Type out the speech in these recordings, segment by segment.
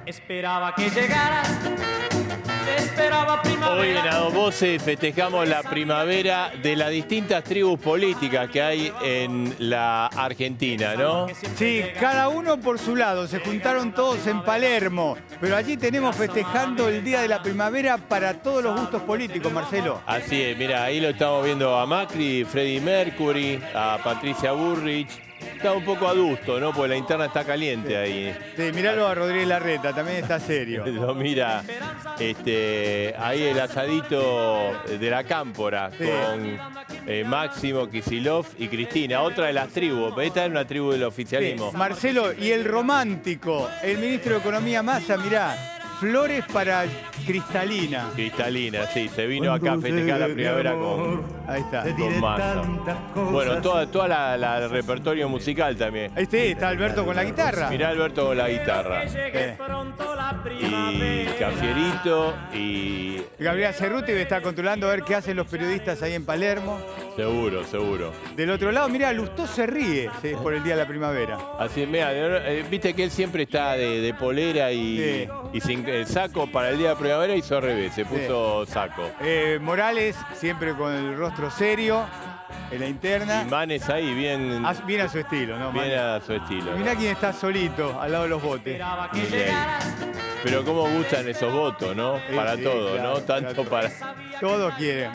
Esperaba que llegaras, esperaba primavera. Hoy en A Dos Voces festejamos la primavera de las distintas tribus políticas que hay en la Argentina, ¿no? Sí, cada uno por su lado. Se juntaron todos en Palermo. Pero allí tenemos festejando el Día de la Primavera para todos los gustos políticos, Marcelo. Así es, mira, ahí lo estamos viendo a Macri, Freddie Mercury, a Patricia Bullrich. Está un poco adusto, ¿no? Porque la interna está caliente ahí. Sí, miralo a Rodríguez Larreta, también está serio. Lo mira, ahí el asadito de la Cámpora, Sí. con Máximo, Kicillof y Cristina, otra de las tribus. Esta es una tribu del oficialismo. Sí, Marcelo, y el romántico, el ministro de Economía Massa, mirá, flores para Cristalina. Cristalina, sí, se vino acá a festejar la primavera Ahí está. con Massa. Bueno, toda la repertorio musical también. Ahí está Alberto con la guitarra. Mirá Alberto con la guitarra. Y Cafierito y... Gabriela Cerruti está controlando a ver qué hacen los periodistas ahí en Palermo. Seguro, seguro. Del otro lado, mirá, Lustó se ríe por el Día de la Primavera. Así, mira, viste que él siempre está de polera y sin saco para el día de primavera, hizo al revés, se puso saco. Morales, siempre con el rostro serio, en la interna. Y Manes ahí, bien Bien a su estilo, ¿no? bien a su estilo. Mirá quién está solito, al lado de los botes. Pero cómo gustan esos votos, ¿no? Para Sí, todo, claro, ¿no? Tanto para... Todos quieren.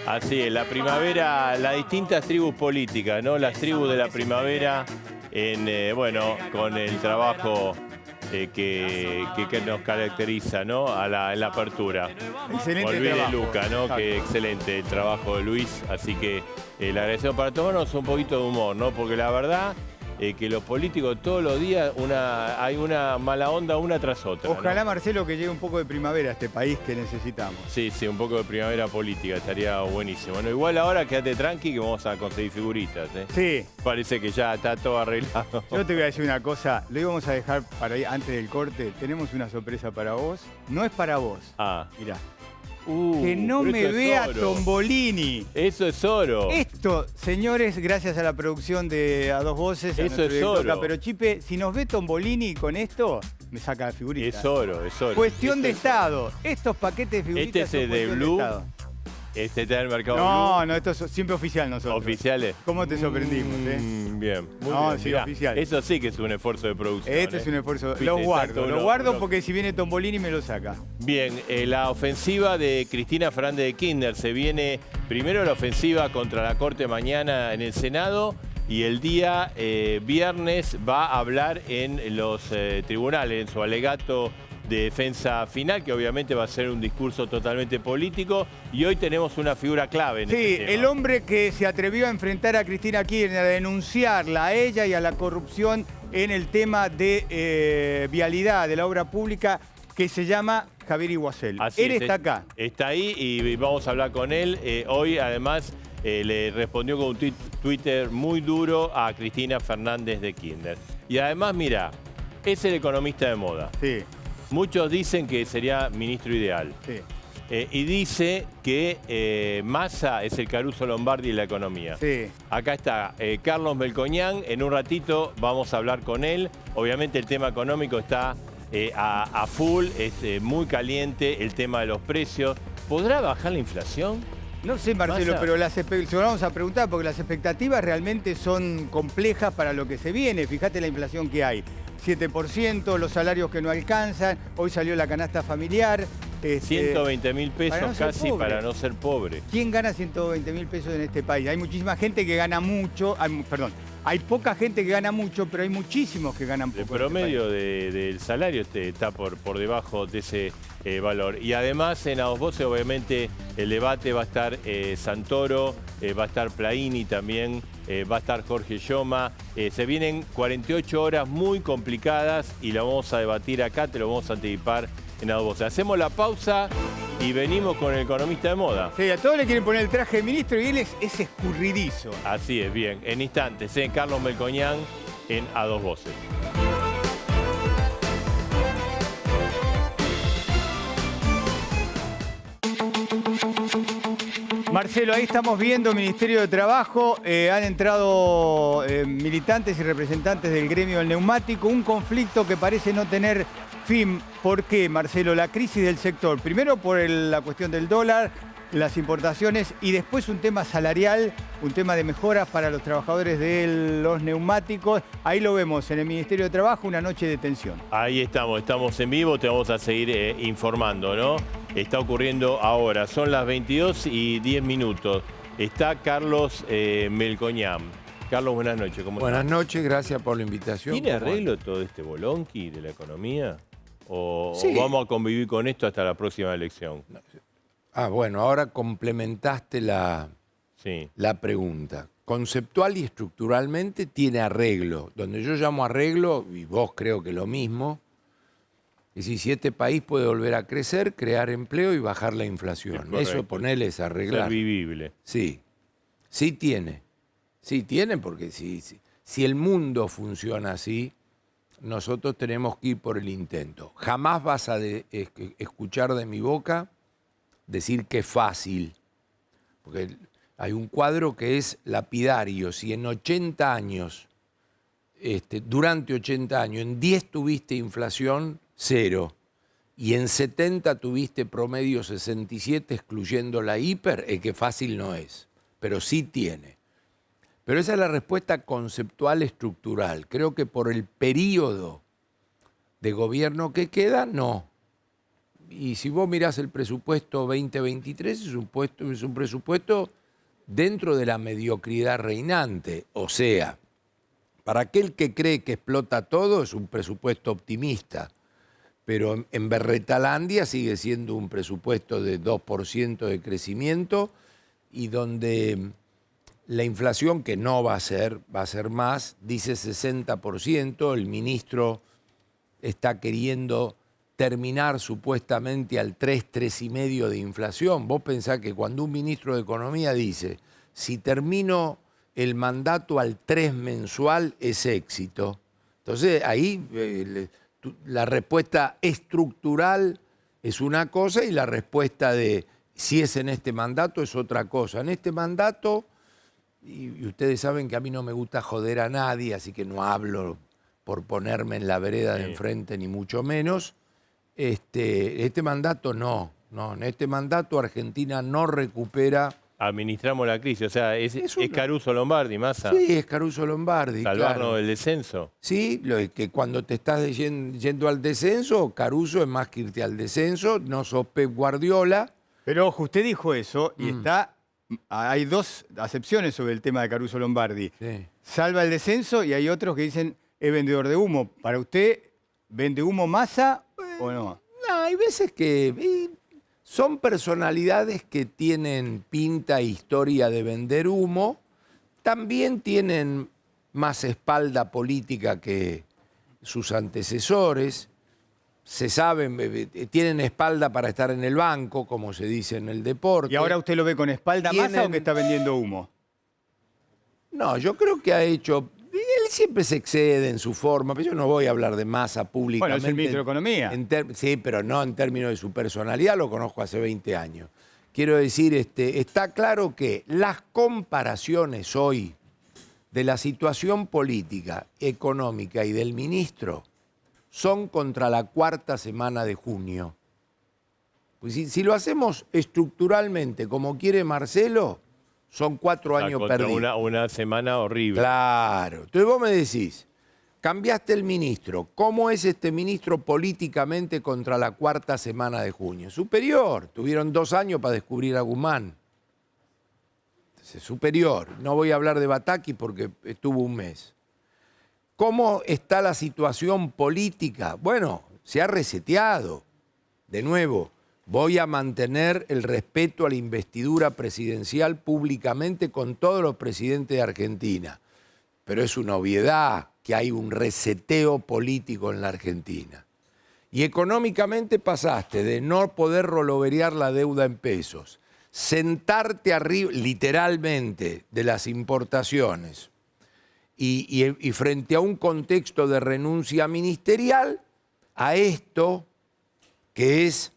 Así es, la primavera, las distintas tribus políticas, ¿no? Las tribus de la primavera, bueno, con el trabajo que nos caracteriza, ¿no? En la apertura. Excelente Olvide trabajo. Luca, ¿no? Exacto. Que excelente el trabajo de Luis, así que le agradecemos para tomarnos un poquito de humor, ¿no? Porque la verdad que los políticos todos los días hay una mala onda una tras otra, ¿no? Ojalá, Marcelo, que llegue un poco de primavera a este país que necesitamos. Sí, un poco de primavera política, estaría buenísimo. Bueno, igual ahora quédate tranqui que vamos a conseguir figuritas, ¿eh? Sí, Parece que ya está todo arreglado. yo te voy a decir una cosa, lo íbamos a dejar para ahí antes del corte. Tenemos una sorpresa para vos. No es para vos. Ah. Mirá. Que no pero me eso es vea oro. Tombolini. Eso es oro. Esto, señores, gracias a la producción de A Dos Voces, a Eso nuestro es director oro. acá, pero Chipe, si nos ve Tombolini con esto, me saca la figurita. Es oro, es oro. Cuestión de Esto es Estado. Estos paquetes de figuritas Este es son el de cuestión Blue. Estado. Este está en el mercado No, no, esto es siempre oficial nosotros. Blue. Oficiales. ¿Cómo te sorprendimos, Bien. Muy No, bien. sí, Mirá, oficial. Eso sí que es un esfuerzo de producción. Este es un esfuerzo. Viste, Lo exacto, guardo porque si viene Tombolini me lo saca. Bien, la ofensiva de Cristina Fernández de Kirchner. Se viene primero la ofensiva contra la Corte mañana en el Senado y el día viernes va a hablar en los tribunales, en su alegato de defensa final, que obviamente va a ser un discurso totalmente político. Y hoy tenemos una figura clave en Sí, este tema. el hombre que se atrevió a enfrentar a Cristina Kirchner, a denunciarla a ella y a la corrupción en el tema de vialidad, de la obra pública, que se llama Javier Iguacel. Así Él es, está acá. Está ahí y vamos a hablar con él. Hoy, además, le respondió con un Twitter muy duro a Cristina Fernández de Kirchner. Y además, mira, es el economista de moda. Sí, Muchos dicen que sería ministro ideal. sí. Y dice que Massa es el Caruso Lombardi de la economía. Sí. Acá está Carlos Melcoñán. En un ratito vamos a hablar con él. Obviamente el tema económico está a full, es muy caliente el tema de los precios. ¿Podrá bajar la inflación? No sé, Marcelo, Massa. pero se lo vamos a preguntar porque las expectativas realmente son complejas para lo que se viene. Fíjate la inflación que hay. 7%, los salarios que no alcanzan. Hoy salió la canasta familiar. 120.000 pesos para no ser casi pobre. para no ser pobre. ¿Quién gana 120.000 pesos en este país? Hay muchísima gente que gana mucho. Hay poca gente que gana mucho, pero hay muchísimos que ganan poco. El en este promedio país. del salario está por debajo de ese valor. Y además en A Dos Voces obviamente el debate va a estar Santoro, va a estar Plaini también, va a estar Jorge Yoma. Se vienen 48 horas muy complicadas y lo vamos a debatir acá, te lo vamos a anticipar en A Dos Voces. Hacemos la pausa y venimos con el economista de moda. Sí, a todos le quieren poner el traje de ministro y él es escurridizo. Así es, bien. En instantes, Carlos Melcoñán en A Dos Voces. Marcelo, ahí estamos viendo Ministerio de Trabajo, han entrado militantes y representantes del gremio del neumático, un conflicto que parece no tener fin. ¿Por qué, Marcelo? La crisis del sector, primero por la cuestión del dólar, las importaciones y después un tema salarial, un tema de mejoras para los trabajadores de los neumáticos. Ahí lo vemos en el Ministerio de Trabajo, una noche de tensión. Ahí estamos en vivo, te vamos a seguir informando, ¿no? Está ocurriendo ahora, son las 22:10. Está Carlos Melcoñán. Carlos, buenas noches, ¿cómo estás? Buenas noches, gracias por la invitación. ¿Tiene arreglo todo este bolonqui de la economía? ¿O Sí. vamos a convivir con esto hasta la próxima elección? Bueno, ahora complementaste la Sí. pregunta. Conceptual y estructuralmente tiene arreglo. Donde yo llamo arreglo, y vos creo que lo mismo, es si este país puede volver a crecer, crear empleo y bajar la inflación. Es Eso ponerle es arreglar. Ser vivible. Sí, sí tiene. Sí tiene porque si el mundo funciona así, nosotros tenemos que ir por el intento. Jamás vas a escuchar de mi boca decir que es fácil, porque hay un cuadro que es lapidario. Si en 80 años, durante 80 años, en 10 tuviste inflación, 0, y en 70 tuviste promedio 67, excluyendo la hiper, es que fácil no es, pero sí tiene. Pero esa es la respuesta conceptual estructural. Creo que por el periodo de gobierno que queda, no. Y si vos mirás el presupuesto 2023, es un presupuesto dentro de la mediocridad reinante. O sea, para aquel que cree que explota todo, es un presupuesto optimista. Pero en Berretalandia sigue siendo un presupuesto de 2% de crecimiento y donde la inflación, que no va a ser más, dice 60%, el ministro está queriendo terminar supuestamente al 3,5% de inflación. Vos pensás que cuando un ministro de Economía dice, si termino el mandato al 3 mensual es éxito. Entonces ahí la respuesta estructural es una cosa y la respuesta de si es en este mandato es otra cosa. En este mandato, y ustedes saben que a mí no me gusta joder a nadie, así que no hablo por ponerme en la vereda de enfrente ni mucho menos, este mandato no, en este mandato Argentina no recupera. Administramos la crisis, o sea, es Caruso Lombardi, Massa. Sí, es Caruso Lombardi. Salvarnos claro. del descenso. Sí, lo es que cuando te estás yendo al descenso, Caruso es más que irte al descenso, no sos Pep Guardiola. Pero ojo, usted dijo eso y hay dos acepciones sobre el tema de Caruso Lombardi. Sí. Salva el descenso y hay otros que dicen es vendedor de humo. ¿Para usted vende humo Massa o no? No, hay veces que son personalidades que tienen pinta e historia de vender humo, también tienen más espalda política que sus antecesores, se saben, tienen espalda para estar en el banco, como se dice en el deporte. ¿Y ahora usted lo ve con espalda Massa o que está vendiendo humo? No, yo creo que ha hecho. Él siempre se excede en su forma, pero yo no voy a hablar de Massa públicamente. Bueno, es el ministro de Economía. Sí, pero no en términos de su personalidad, lo conozco hace 20 años. Quiero decir, está claro que las comparaciones hoy de la situación política, económica y del ministro son contra la 4ª semana de junio. Pues si lo hacemos estructuralmente como quiere Marcelo, son 4 años perdidos. Una semana horrible. Claro. Entonces vos me decís, cambiaste el ministro. ¿Cómo es este ministro políticamente contra la 4ª semana de junio? Superior. Tuvieron 2 años para descubrir a Guzmán. Entonces, superior. No voy a hablar de Bataki porque estuvo un mes. ¿Cómo está la situación política? Bueno, se ha reseteado. De nuevo, voy a mantener el respeto a la investidura presidencial públicamente con todos los presidentes de Argentina. Pero es una obviedad que hay un reseteo político en la Argentina. Y económicamente pasaste de no poder roloverear la deuda en pesos, sentarte arriba, literalmente, de las importaciones, y frente a un contexto de renuncia ministerial, a esto que es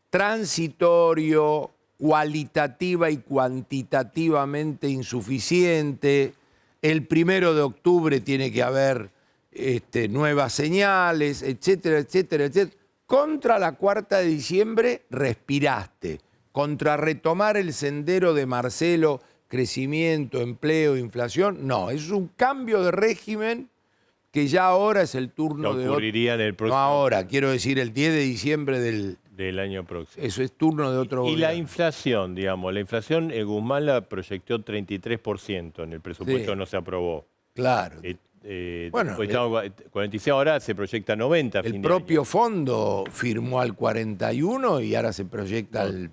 transitorio, cualitativa y cuantitativamente insuficiente. El 1 de octubre tiene que haber nuevas señales, etcétera, etcétera, etcétera. Contra la 4ª de diciembre respiraste. Contra retomar el sendero de Marcelo, crecimiento, empleo, inflación, no. Es un cambio de régimen que ya ahora es el turno de... Ocurriría en el próximo... No ahora, quiero decir el 10 de diciembre del año próximo. Eso es turno de otro Y gobierno. la inflación, digamos, la inflación, Guzmán la proyectó 33% en el presupuesto, Sí. no se aprobó. Claro. Bueno, Pues estamos 46, ahora se proyecta 90 a El fin de año. propio fondo firmó al 41 y ahora se proyecta al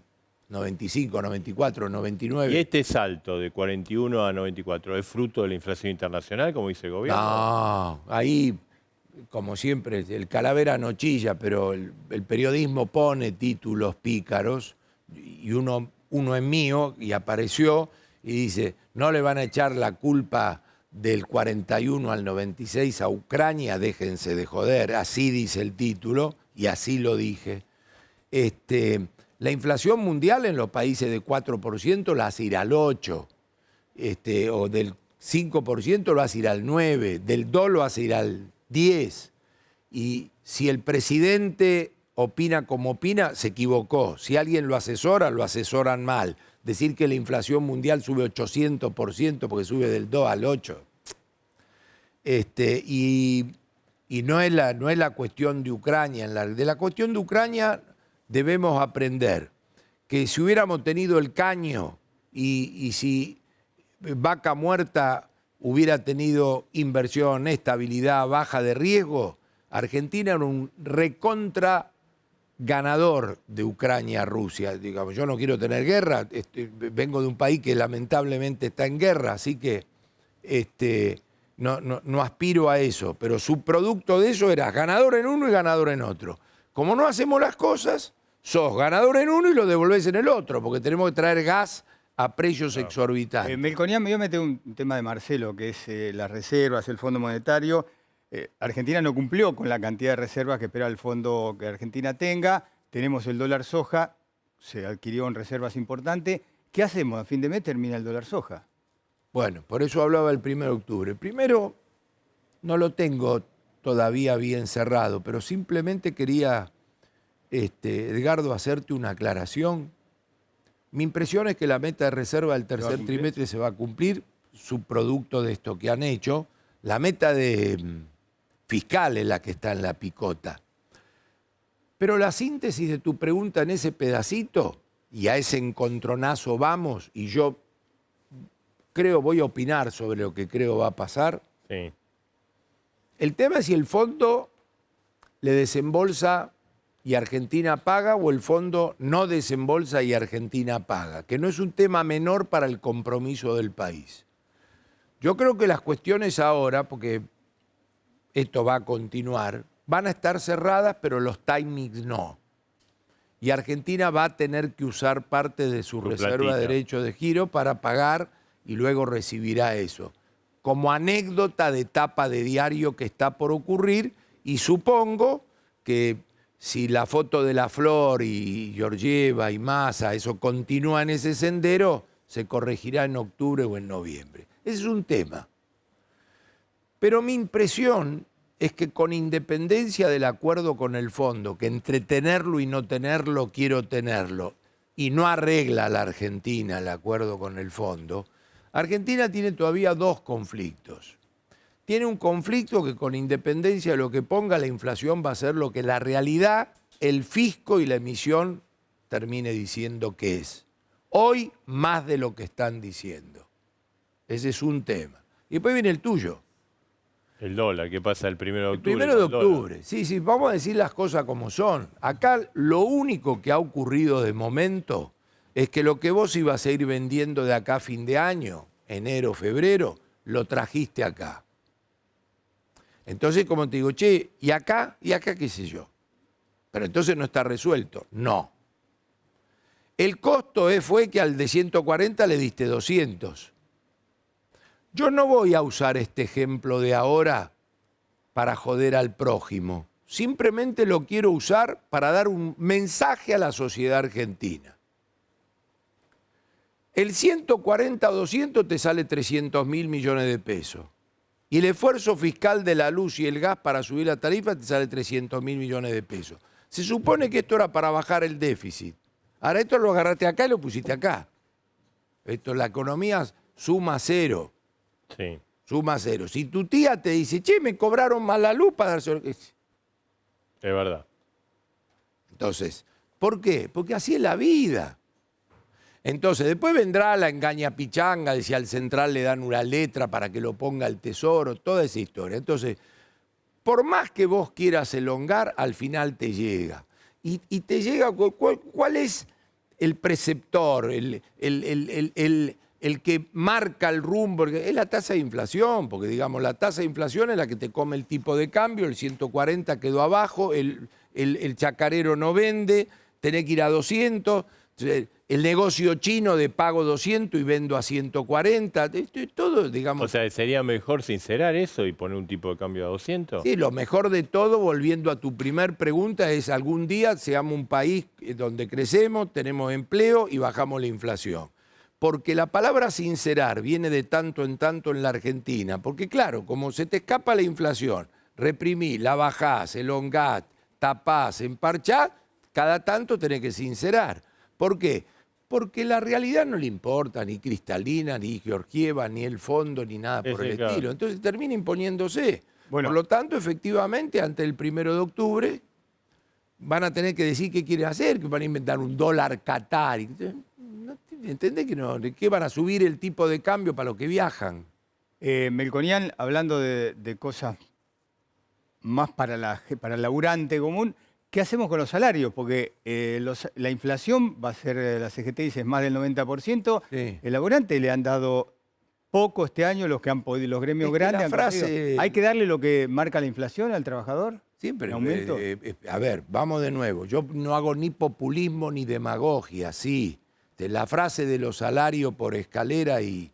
95, 94, 99. Y este salto de 41 a 94, ¿es fruto de la inflación internacional, como dice el gobierno? No, ahí, como siempre, el calavera no chilla, pero el periodismo pone títulos pícaros y uno es mío y apareció y dice, no le van a echar la culpa del 41 al 96 a Ucrania, déjense de joder, así dice el título y así lo dije. La inflación mundial en los países de 4% la hace ir al 8%, o del 5% lo hace ir al 9%, del 2% lo hace ir al 10%. Y si el presidente opina como opina, se equivocó. Si alguien lo asesoran mal. Decir que la inflación mundial sube 800% porque sube del 2 al 8%. Y no es la cuestión de Ucrania. De la cuestión de Ucrania debemos aprender que si hubiéramos tenido el caño y si Vaca Muerta hubiera tenido inversión, estabilidad, baja de riesgo, Argentina era un recontra ganador de Ucrania-Rusia. Digamos, yo no quiero tener guerra, vengo de un país que lamentablemente está en guerra, así que no aspiro a eso, pero su producto de eso era ganador en uno y ganador en otro. Como no hacemos las cosas, sos ganador en uno y lo devolvés en el otro, porque tenemos que traer gas a precios exorbitantes. Melconian, me voy a meter un tema de Marcelo, que es las reservas, el Fondo Monetario. Argentina no cumplió con la cantidad de reservas que espera el fondo que Argentina tenga. Tenemos el dólar soja, se adquirió en reservas importantes. ¿Qué hacemos? A fin de mes termina el dólar soja. Bueno, por eso hablaba el 1 de octubre. Primero, no lo tengo todavía bien cerrado, pero simplemente quería, Edgardo, hacerte una aclaración. Mi impresión es que la meta de reserva del tercer trimestre se va a cumplir, subproducto de esto que han hecho. La meta fiscal es la que está en la picota. Pero la síntesis de tu pregunta en ese pedacito, y a ese encontronazo vamos, y yo voy a opinar sobre lo que creo va a pasar. Sí. El tema es si el fondo le desembolsa y Argentina paga o el fondo no desembolsa y Argentina paga, que no es un tema menor para el compromiso del país. Yo creo que las cuestiones ahora, porque esto va a continuar, van a estar cerradas, pero los timings no. Y Argentina va a tener que usar parte de su reserva de derecho de giro para pagar y luego recibirá eso. Como anécdota de etapa de diario que está por ocurrir, y supongo que si la foto de La Flor y Georgieva y Massa, eso continúa en ese sendero, se corregirá en octubre o en noviembre. Ese es un tema. Pero mi impresión es que con independencia del acuerdo con el fondo, que entre tenerlo y no tenerlo quiero tenerlo, y no arregla a la Argentina el acuerdo con el fondo, Argentina tiene todavía dos conflictos. Tiene un conflicto que con independencia de lo que ponga la inflación va a ser lo que la realidad, el fisco y la emisión termine diciendo que es. Hoy más de lo que están diciendo. Ese es un tema. Y después viene el tuyo. El dólar, ¿qué pasa el 1 de octubre? El 1 de octubre. Sí, vamos a decir las cosas como son. Acá lo único que ha ocurrido de momento es que lo que vos ibas a ir vendiendo de acá a fin de año, enero, febrero, lo trajiste acá. Entonces, como te digo, che, ¿y acá? ¿Y acá qué sé yo? Pero entonces no está resuelto. No. El costo fue que al de 140 le diste 200. Yo no voy a usar este ejemplo de ahora para joder al prójimo. Simplemente lo quiero usar para dar un mensaje a la sociedad argentina. El 140 o 200 te sale 300.000 millones de pesos. Y el esfuerzo fiscal de la luz y el gas para subir la tarifa te sale 300.000 millones de pesos. Se supone que esto era para bajar el déficit. Ahora esto lo agarraste acá y lo pusiste acá. Esto, la economía suma cero. Sí. Suma cero. Si tu tía te dice, che, me cobraron mal la luz para darse... Es verdad. Entonces, ¿por qué? Porque así es la vida. Entonces, después vendrá la engaña pichanga de si al central le dan una letra para que lo ponga el tesoro, toda esa historia. Entonces, por más que vos quieras elongar, al final te llega. Y te llega, ¿cuál es el preceptor, el que marca el rumbo? Es la tasa de inflación, porque digamos, la tasa de inflación es la que te come el tipo de cambio, el 140 quedó abajo, el chacarero no vende, tenés que ir a 200, el negocio chino de pago 200 y vendo a 140, todo, digamos. O sea, ¿sería mejor sincerar eso y poner un tipo de cambio a 200? Sí, lo mejor de todo, volviendo a tu primer pregunta, es algún día seamos un país donde crecemos, tenemos empleo y bajamos la inflación. Porque la palabra sincerar viene de tanto en tanto en la Argentina. Porque claro, como se te escapa la inflación, reprimís, la bajás, elongás, tapás, emparchás, cada tanto tenés que sincerar. ¿Por qué? Porque la realidad no le importa ni Cristalina, ni Georgieva, ni el fondo, ni nada por el estilo. Entonces termina imponiéndose. Bueno, por lo tanto, efectivamente, antes del 1 de octubre van a tener que decir qué quieren hacer, que van a inventar un dólar qatari. ¿Entendés que no? ¿De qué van a subir el tipo de cambio para los que viajan? Melconian, hablando de cosas más para el laburante común, ¿qué hacemos con los salarios? Porque la inflación va a ser, la CGT dice, es más del 90%. Sí. El laburante le han dado poco este año, los que han podido, los gremios grandes. ¿Hay que darle lo que marca la inflación al trabajador? Sí, pero a ver, vamos de nuevo. Yo no hago ni populismo ni demagogia, sí. La frase de los salarios por escalera y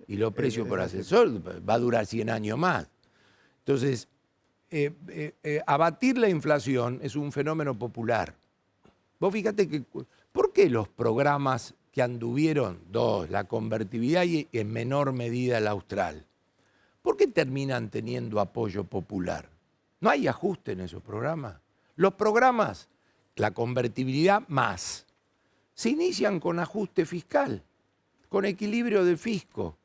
los precios por ascensor va a durar 100 años más. Entonces, abatir la inflación es un fenómeno popular. Vos fíjate que, ¿por qué los programas que anduvieron, la convertibilidad y en menor medida el austral, por qué terminan teniendo apoyo popular? No hay ajuste en esos programas. Los programas, la convertibilidad más, se inician con ajuste fiscal, con equilibrio de fisco,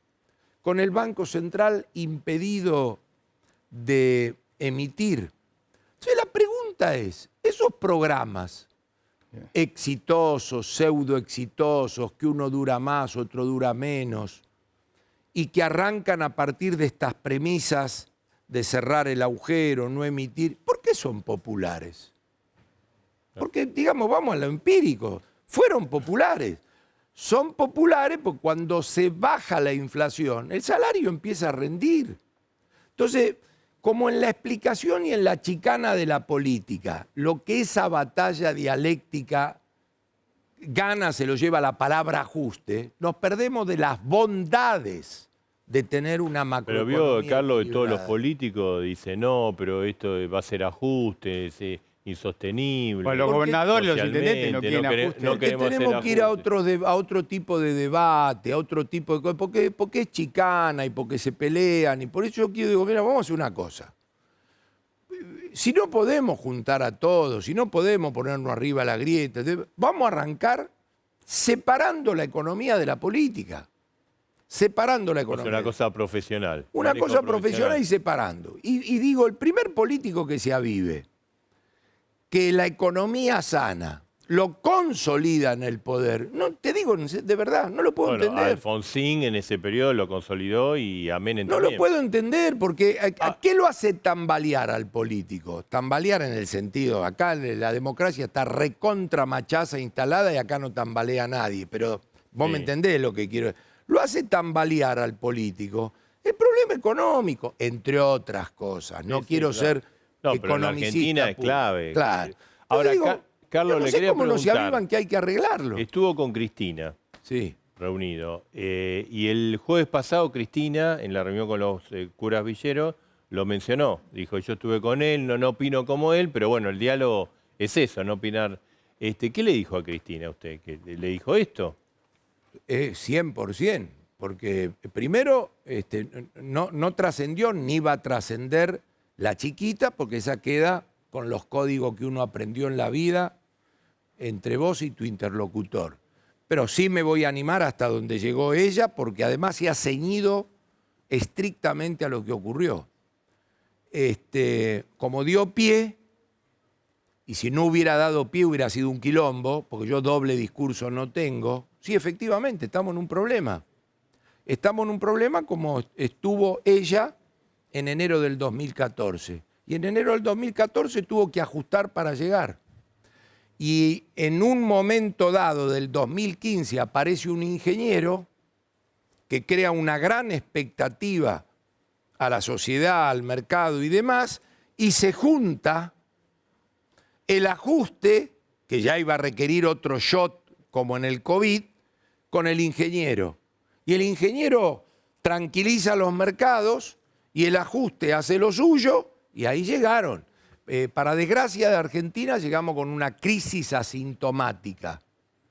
con el Banco Central impedido de emitir. Entonces la pregunta es, esos programas exitosos, pseudo exitosos, que uno dura más, otro dura menos, y que arrancan a partir de estas premisas de cerrar el agujero, no emitir, ¿por qué son populares? Porque, digamos, vamos a lo empírico, fueron populares. Son populares porque cuando se baja la inflación, el salario empieza a rendir. Entonces, como en la explicación y en la chicana de la política, lo que esa batalla dialéctica gana, se lo lleva la palabra ajuste, nos perdemos de las bondades de tener una macroeconomía. Pero vio, Carlos, de todos los políticos dicen, no, pero esto va a ser ajuste, insostenible. Bueno, los gobernadores, los intendentes no quieren ajuste. No queremos tenemos que ir a otro tipo de debate, a otro tipo de cosas, porque es chicana y porque se pelean, y por eso yo digo, mira, vamos a hacer una cosa. Si no podemos juntar a todos, si no podemos ponernos arriba a la grieta, vamos a arrancar separando la economía de la política. Separando la economía. O sea, una cosa profesional. Una cosa profesional y separando. Y digo, el primer político que se avive, que la economía sana lo consolida en el poder, no te digo, de verdad, no lo puedo entender. Alfonsín en ese periodo lo consolidó y a Menem no también. Lo puedo entender, porque ¿a qué lo hace tambalear al político? Tambalear en el sentido, acá la democracia está recontra machaza instalada y acá no tambalea nadie, pero vos me entendés lo que quiero decir. Lo hace tambalear al político el problema económico, entre otras cosas. No quiero ser economicista. Pero en Argentina es clave. Claro. Ahora, digo, Carlos, no le sé quería cómo preguntar. no se avivan que hay que arreglarlo. Estuvo con Cristina. Sí. Reunido. Y el jueves pasado, Cristina, en la reunión con los curas villeros, lo mencionó. Dijo, yo estuve con él, no opino como él, pero bueno, el diálogo es eso, no opinar. ¿Qué le dijo a Cristina a usted? ¿Que le dijo esto? 100%, porque primero no trascendió ni va a trascender la chiquita, porque esa queda con los códigos que uno aprendió en la vida entre vos y tu interlocutor. Pero sí me voy a animar hasta donde llegó ella, porque además se ha ceñido estrictamente a lo que ocurrió. Como dio pie, y si no hubiera dado pie hubiera sido un quilombo, porque yo doble discurso no tengo, sí, efectivamente, estamos en un problema. Estamos en un problema como estuvo ella en enero del 2014. Y en enero del 2014 tuvo que ajustar para llegar. Y en un momento dado del 2015 aparece un ingeniero que crea una gran expectativa a la sociedad, al mercado y demás, y se junta el ajuste, que ya iba a requerir otro shot como en el COVID, con el ingeniero. Y el ingeniero tranquiliza los mercados y el ajuste hace lo suyo y ahí llegaron. Para desgracia de Argentina llegamos con una crisis asintomática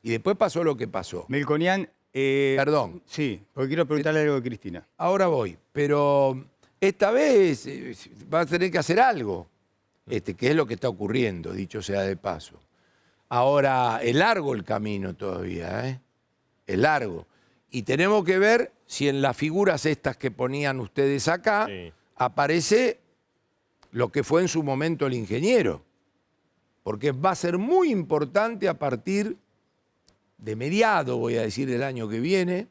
y después pasó lo que pasó. Melconian. Perdón. Sí, porque quiero preguntarle algo a Cristina. Ahora voy, pero esta vez va a tener que hacer algo, que es lo que está ocurriendo, dicho sea de paso. Ahora, es largo el camino todavía, es largo. Y tenemos que ver si en las figuras estas que ponían ustedes acá aparece lo que fue en su momento el ingeniero. Porque va a ser muy importante a partir de mediados, voy a decir, del año que viene,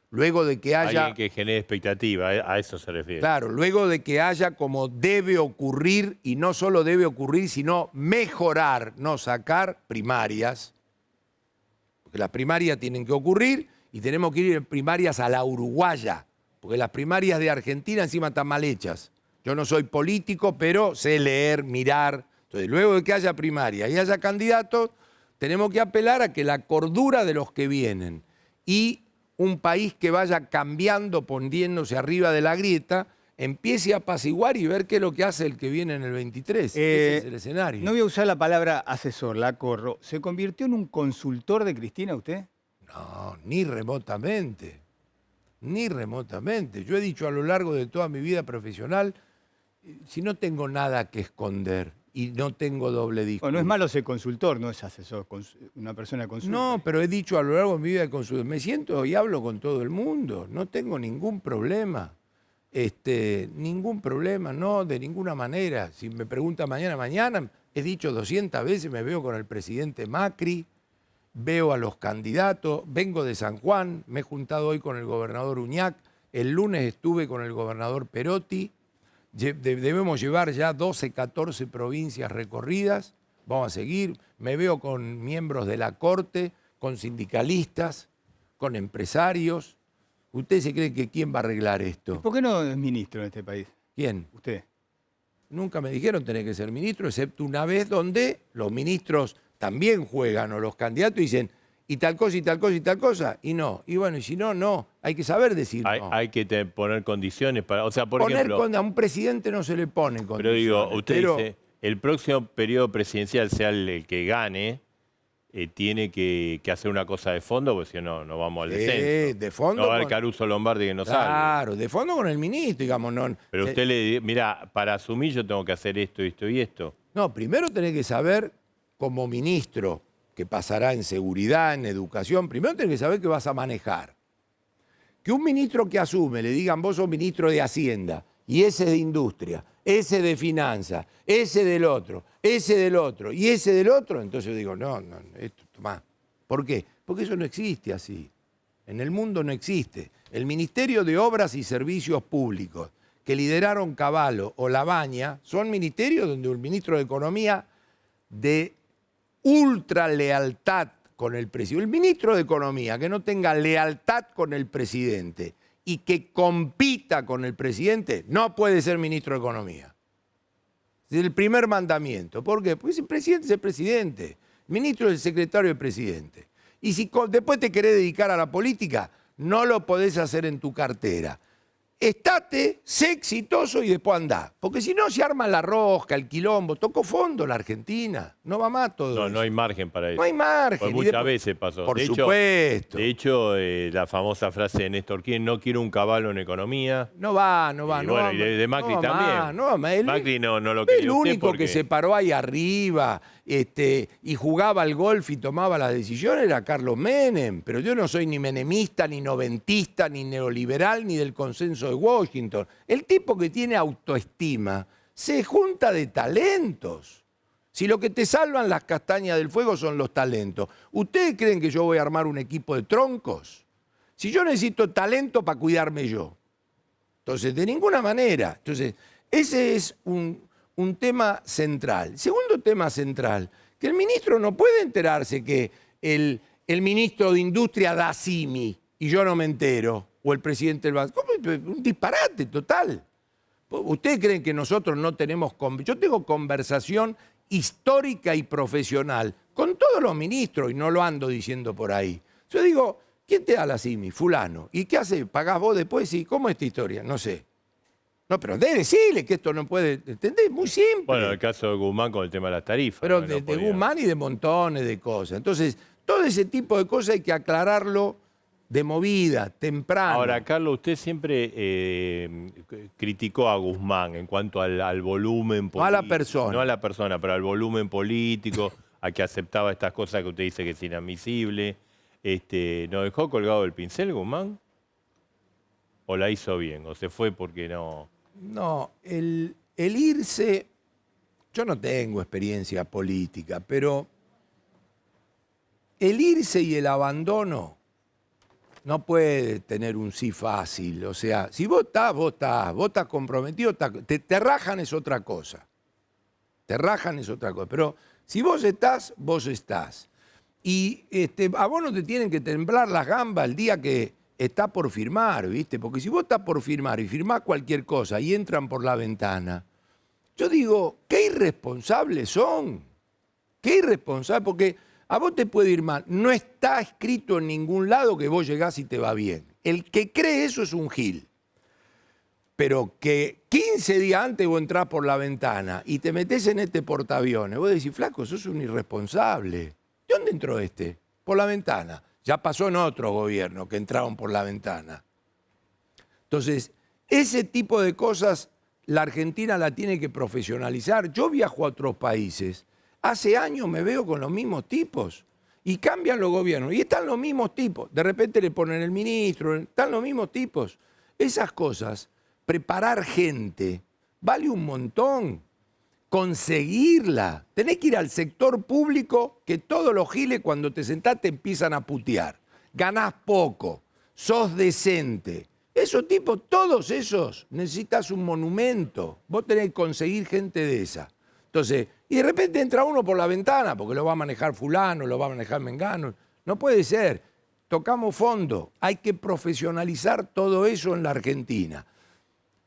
luego de que haya... Alguien que genere expectativa, a eso se refiere. Claro, luego de que haya como debe ocurrir, y no solo debe ocurrir, sino mejorar, no sacar primarias, porque las primarias tienen que ocurrir y tenemos que ir en primarias a la uruguaya, porque las primarias de Argentina encima están mal hechas. Yo no soy político, pero sé leer, mirar. Entonces, luego de que haya primaria y haya candidatos, tenemos que apelar a que la cordura de los que vienen y un país que vaya cambiando, poniéndose arriba de la grieta, empiece a apaciguar y ver qué es lo que hace el que viene en el 23. Ese es el escenario. No voy a usar la palabra asesor, la corro. ¿Se convirtió en un consultor de Cristina usted? No, ni remotamente. Ni remotamente. Yo he dicho a lo largo de toda mi vida profesional, si no tengo nada que esconder y no tengo doble discurso. No es malo ser consultor, no es asesor, una persona consultora. No, pero he dicho a lo largo de mi vida de consultor, me siento y hablo con todo el mundo, no tengo ningún problema. Ningún problema, no, de ninguna manera. Si me pregunta mañana, he dicho 200 veces, me veo con el presidente Macri, veo a los candidatos, vengo de San Juan, me he juntado hoy con el gobernador Uñac, el lunes estuve con el gobernador Perotti, debemos llevar ya 12, 14 provincias recorridas, vamos a seguir, me veo con miembros de la Corte, con sindicalistas, con empresarios. ¿Usted se cree que quién va a arreglar esto? ¿Por qué no es ministro en este país? ¿Quién? Usted. Nunca me dijeron tener que ser ministro, excepto una vez donde los ministros también juegan o los candidatos dicen y tal cosa y tal cosa y tal cosa, y no. Y bueno, y si no, no. Hay que saber decir no. Hay que poner condiciones para... O sea, por poner ejemplo... A un presidente no se le pone condiciones. Pero digo, usted dice, el próximo periodo presidencial, sea el que gane, tiene que hacer una cosa de fondo, porque si no, no vamos al descenso. De fondo. No va a haber Caruso Lombardi que no salga. Claro, de fondo con el ministro, digamos. No, pero usted le dice, mira, para asumir yo tengo que hacer esto, esto y esto. No, primero tenés que saber, como ministro, que pasará en seguridad, en educación, primero tenés que saber qué vas a manejar. Que un ministro que asume, le digan vos sos ministro de Hacienda, y ese de Industria, ese de Finanzas, ese del otro, ese del otro, y ese del otro, entonces yo digo, no, esto, tomá. ¿Por qué? Porque eso no existe así. En el mundo no existe. El Ministerio de Obras y Servicios Públicos, que lideraron Cavallo o Labaña, son ministerios donde un ministro de Economía de ultra lealtad con el presidente. El ministro de Economía que no tenga lealtad con el presidente y que compita con el presidente, no puede ser ministro de Economía. Es el primer mandamiento. ¿Por qué? Porque el presidente es el presidente. El ministro es el secretario del presidente. Y si después te querés dedicar a la política, no lo podés hacer en tu cartera. estate, sé exitoso y después andá. Porque si no se arma la rosca, el quilombo, tocó fondo la Argentina. No va más todo No, eso. no hay margen para eso. No hay margen. Pues Y muchas después- veces pasó. Por De hecho, supuesto. De hecho, la famosa frase de Néstor Kirchner, no quiero un caballo en economía. No va. Y bueno, y de Macri no va también. más, no va más. Macri no lo El quería usted único porque... que se paró ahí arriba y jugaba al golf y tomaba las decisiones era Carlos Menem. Pero yo no soy ni menemista, ni noventista, ni neoliberal, ni del consenso de Washington. El tipo que tiene autoestima se junta de talentos. Si lo que te salvan las castañas del fuego son los talentos, ¿ustedes creen que yo voy a armar un equipo de troncos? Si yo necesito talento para cuidarme yo. Entonces, de ninguna manera. Entonces, ese es un tema central. Segundo tema central, que el ministro no puede enterarse que el ministro de Industria da simi y yo no me entero, o el presidente del banco. Un disparate total. ¿Ustedes creen que nosotros no tenemos... Yo tengo conversación histórica y profesional con todos los ministros y no lo ando diciendo por ahí. Yo digo, ¿quién te da la simi? Fulano. ¿Y qué hace? ¿Pagás vos después? Sí. ¿Cómo es esta historia? No sé. No, pero debe decirle que esto no puede... ¿Entendés? Muy simple. Bueno, el caso de Guzmán con el tema de las tarifas. Pero ¿no? de No podía. Guzmán y de montones de cosas. Entonces, todo ese tipo de cosas hay que aclararlo de movida, temprano. Ahora, Carlos, usted siempre criticó a Guzmán en cuanto al volumen político. No a la persona. No a la persona, pero al volumen político, a que aceptaba estas cosas que usted dice que es inadmisible. ¿Nos dejó colgado el pincel, Guzmán? ¿O la hizo bien? ¿O se fue porque no...? No, el irse... Yo no tengo experiencia política, pero el irse y el abandono no puede tener un sí fácil. O sea, si vos estás comprometido, te rajan es otra cosa. Te rajan es otra cosa. Pero si vos estás, vos estás. Y a vos no te tienen que temblar las gambas el día que está por firmar, ¿viste? Porque si vos estás por firmar y firmás cualquier cosa y entran por la ventana, yo digo, qué irresponsables son. Qué irresponsables, porque a vos te puede ir mal. No está escrito en ningún lado que vos llegás y te va bien. El que cree eso es un gil. Pero que 15 días antes vos entrás por la ventana y te metés en este portaaviones, vos decís, flaco, sos un irresponsable. ¿De dónde entró este? Por la ventana. Ya pasó en otro gobierno que entraron por la ventana. Entonces, ese tipo de cosas la Argentina la tiene que profesionalizar. Yo viajo a otros países. Hace años me veo con los mismos tipos. Y cambian los gobiernos. Y están los mismos tipos. De repente le ponen el ministro. Están los mismos tipos. Esas cosas, preparar gente, vale un montón. Conseguirla. Tenés que ir al sector público que todos los giles cuando te sentás te empiezan a putear. Ganás poco. Sos decente. Esos tipos, todos esos, necesitas un monumento. Vos tenés que conseguir gente de esa. Entonces, y de repente entra uno por la ventana, porque lo va a manejar fulano, lo va a manejar mengano. No puede ser. Tocamos fondo. Hay que profesionalizar todo eso en la Argentina.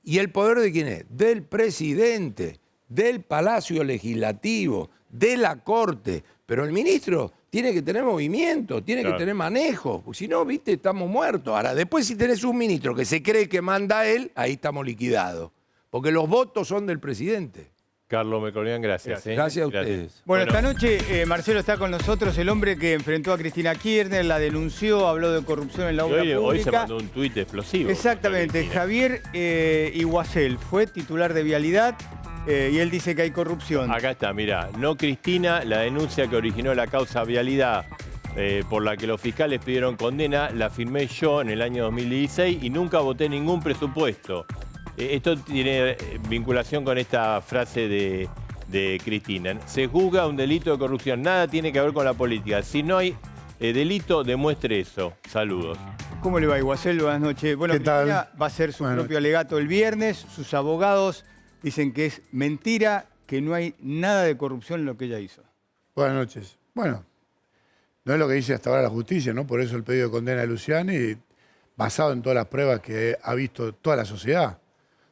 ¿Y el poder de quién es? Del presidente, del Palacio Legislativo, de la Corte. Pero el ministro tiene que tener movimiento, tiene que tener manejo. Porque si no, viste, estamos muertos. Ahora, después si tenés un ministro que se cree que manda él, ahí estamos liquidados. Porque los votos son del presidente. Carlos Melconian, gracias. Gracias a ustedes. Bueno, esta noche Marcelo está con nosotros, el hombre que enfrentó a Cristina Kirchner, la denunció, habló de corrupción en la obra pública. Hoy se mandó un tuit explosivo. Exactamente, Javier Iguacel fue titular de Vialidad y él dice que hay corrupción. Acá está, mirá. No Cristina, la denuncia que originó la causa Vialidad por la que los fiscales pidieron condena, la firmé yo en el año 2016 y nunca voté ningún presupuesto. Esto tiene vinculación con esta frase de Cristina. Se juzga un delito de corrupción, nada tiene que ver con la política. Si no hay delito, demuestre eso. Saludos. ¿Cómo le va, Iguacel? Buenas noches. Bueno, ¿Qué tal? Cristina va a hacer su propio alegato el viernes. Sus abogados dicen que es mentira, que no hay nada de corrupción en lo que ella hizo. Buenas noches. Bueno, no es lo que dice hasta ahora la justicia, ¿no? Por eso el pedido de condena de Luciani, basado en todas las pruebas que ha visto toda la sociedad,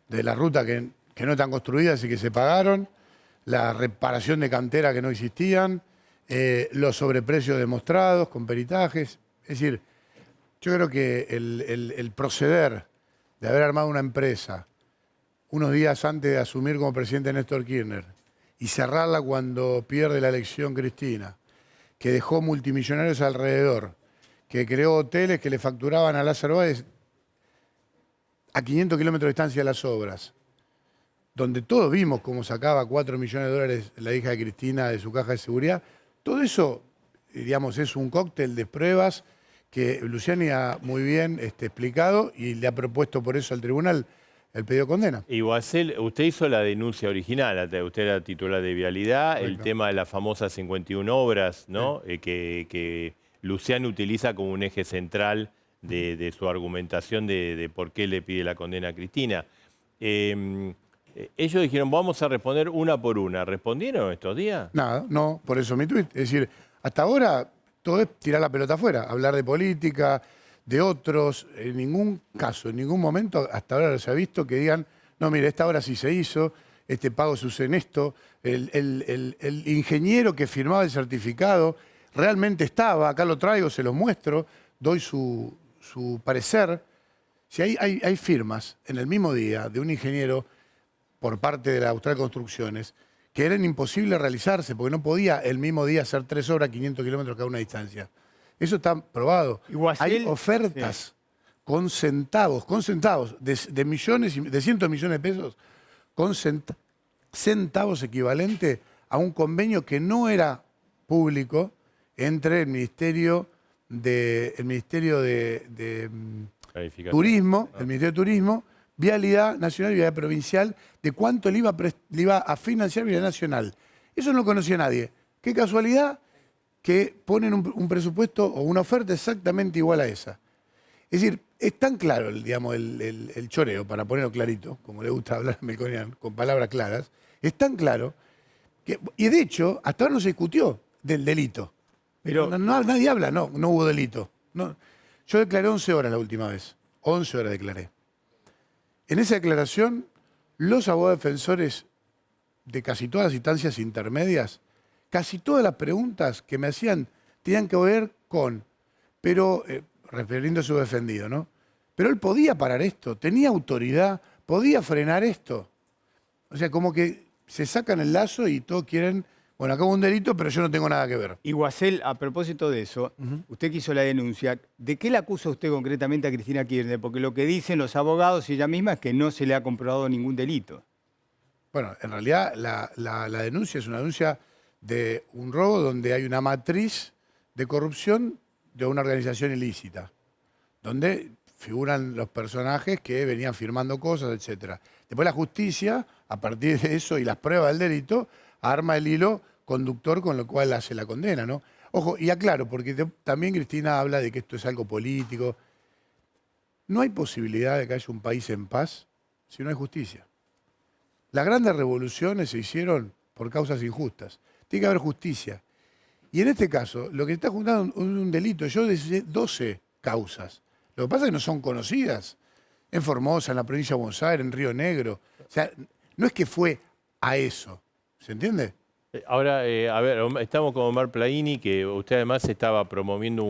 de la ruta que no están construidas y que se pagaron, la reparación de canteras que no existían, los sobreprecios demostrados con peritajes. Es decir, yo creo que el proceder de haber armado una empresa unos días antes de asumir como presidente Néstor Kirchner y cerrarla cuando pierde la elección Cristina, que dejó multimillonarios alrededor, que creó hoteles que le facturaban a Lázaro Báez a 500 kilómetros de distancia de las obras, donde todos vimos cómo sacaba 4 millones de dólares la hija de Cristina de su caja de seguridad. Todo eso, digamos, es un cóctel de pruebas que Luciani ha muy bien explicado y le ha propuesto por eso al tribunal el pedido de condena. Y Guasel, usted hizo la denuncia original, usted era titular de Vialidad, Correcto. el tema de las famosas 51 obras, ¿no? Que Luciani utiliza como un eje central de su argumentación de por qué le pide la condena a Cristina. Ellos dijeron, vamos a responder una por una. ¿Respondieron estos días? Nada, no, por eso mi tuit. Es decir, hasta ahora todo es tirar la pelota afuera, hablar de política, de otros. En ningún caso, en ningún momento, hasta ahora se ha visto que digan, no, mire, esta obra sí se hizo, este pago sucede en esto, el ingeniero que firmaba el certificado realmente estaba, acá lo traigo, se lo muestro, doy su parecer. Si hay firmas en el mismo día de un ingeniero por parte de la Austral Construcciones que eran imposibles realizarse porque no podía el mismo día hacer 3 obras a 500 kilómetros cada una distancia. Eso está probado. Hay ofertas con centavos de millones, de cientos de millones de pesos, con centavos equivalente a un convenio que no era público entre el Ministerio de Turismo, el Ministerio de Turismo, Vialidad Nacional y Vialidad Provincial, de cuánto le iba a financiar Vialidad Nacional. Eso no lo conocía nadie. Qué casualidad que ponen un presupuesto o una oferta exactamente igual a esa. Es decir, es tan claro, digamos, el choreo, para ponerlo clarito, como le gusta hablar a Melconian, con palabras claras, es tan claro que, y de hecho, hasta ahora no se discutió del delito. Pero nadie habla, no hubo delito. No. Yo declaré 11 horas la última vez. 11 horas declaré. En esa declaración, los abogados defensores de casi todas las instancias intermedias, casi todas las preguntas que me hacían tenían que ver con, pero refiriendo a su defendido, ¿no? Pero él podía parar esto, tenía autoridad, podía frenar esto. O sea, como que se sacan el lazo y todos quieren, bueno, acá hubo un delito, pero yo no tengo nada que ver. Y Guasel, a propósito de eso, usted que hizo la denuncia, ¿de qué le acusa usted concretamente a Cristina Kirchner? Porque lo que dicen los abogados y ella misma es que no se le ha comprobado ningún delito. Bueno, en realidad la denuncia es una denuncia de un robo donde hay una matriz de corrupción de una organización ilícita, donde figuran los personajes que venían firmando cosas, etc. Después la justicia, a partir de eso y las pruebas del delito, arma el hilo conductor con lo cual hace la condena, ¿no? Ojo, y aclaro, porque también Cristina habla de que esto es algo político. No hay posibilidad de que haya un país en paz si no hay justicia. Las grandes revoluciones se hicieron por causas injustas. Tiene que haber justicia. Y en este caso, lo que está juntando es un delito. Yo decidí 12 causas. Lo que pasa es que no son conocidas. En Formosa, en la provincia de Buenos Aires, en Río Negro. O sea, no es que fue a eso. ¿Se entiende? Ahora, a ver, estamos con Omar Plaini, que usted además estaba promoviendo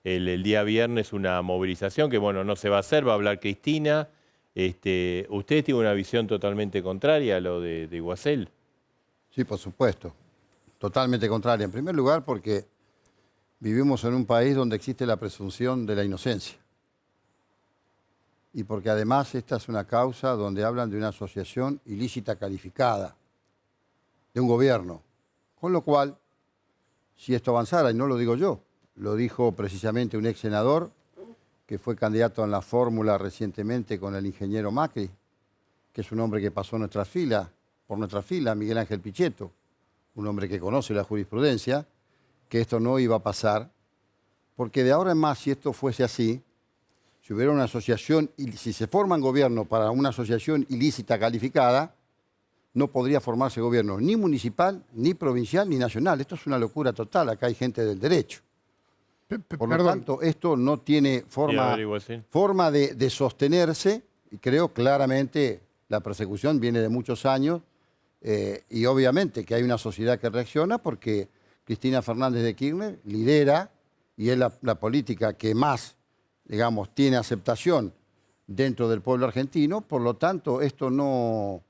el día viernes una movilización que, bueno, no se va a hacer, va a hablar Cristina. ¿Usted tiene una visión totalmente contraria a lo de Guasel? Sí, por supuesto. Totalmente contraria. En primer lugar, porque vivimos en un país donde existe la presunción de la inocencia. Y porque además esta es una causa donde hablan de una asociación ilícita calificada, de un gobierno. Con lo cual, si esto avanzara, y no lo digo yo, lo dijo precisamente un ex senador que fue candidato en la fórmula recientemente con el ingeniero Macri, que es un hombre que pasó por nuestra fila, Miguel Ángel Pichetto, un hombre que conoce la jurisprudencia, que esto no iba a pasar, porque de ahora en más, si esto fuese así, si hubiera una asociación, y si se forman gobierno para una asociación ilícita calificada, no podría formarse gobierno ni municipal, ni provincial, ni nacional. Esto es una locura total, acá hay gente del derecho. Por lo tanto, esto no tiene forma de sostenerse, y creo claramente la persecución viene de muchos años, y obviamente que hay una sociedad que reacciona porque Cristina Fernández de Kirchner lidera, y es la política que más, digamos, tiene aceptación dentro del pueblo argentino. Por lo tanto, esto no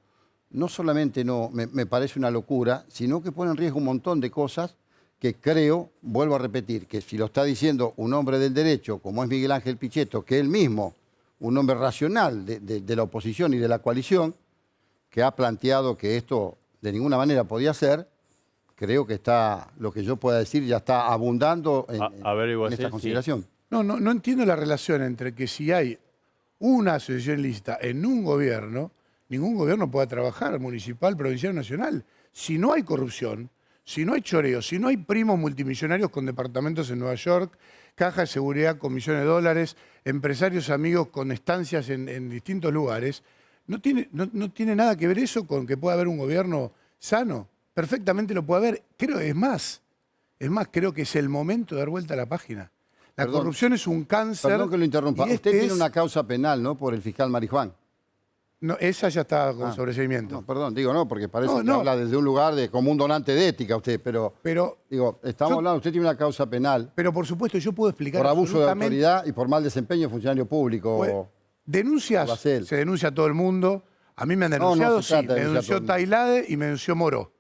solamente me parece una locura, sino que pone en riesgo un montón de cosas que creo, vuelvo a repetir, que si lo está diciendo un hombre del derecho, como es Miguel Ángel Pichetto, que él mismo, un hombre racional de la oposición y de la coalición, que ha planteado que esto de ninguna manera podía ser, creo que está, lo que yo pueda decir, ya está abundando en esta consideración. No entiendo la relación entre que si hay una asociación ilícita en un gobierno, ningún gobierno pueda trabajar, municipal, provincial o nacional. Si no hay corrupción, si no hay choreo, si no hay primos multimillonarios con departamentos en Nueva York, caja de seguridad con millones de dólares, empresarios amigos con estancias en distintos lugares, no tiene nada que ver eso con que pueda haber un gobierno sano. Perfectamente lo puede haber. Es más, creo que es el momento de dar vuelta a la página. La corrupción es un cáncer. Perdón que lo interrumpa. Usted tiene una causa penal, ¿no? Por el fiscal Marijuán. No, esa ya está con sobreseimiento. No, perdón, porque parece que habla desde un lugar como un donante de ética usted, pero estamos hablando, usted tiene una causa penal. Pero por supuesto, yo puedo explicar por abuso de autoridad y por mal desempeño de funcionario público. Pues, denuncias, se denuncia a todo el mundo. A mí me han denunciado, sí. Me denunció Tailade y me denunció Moró.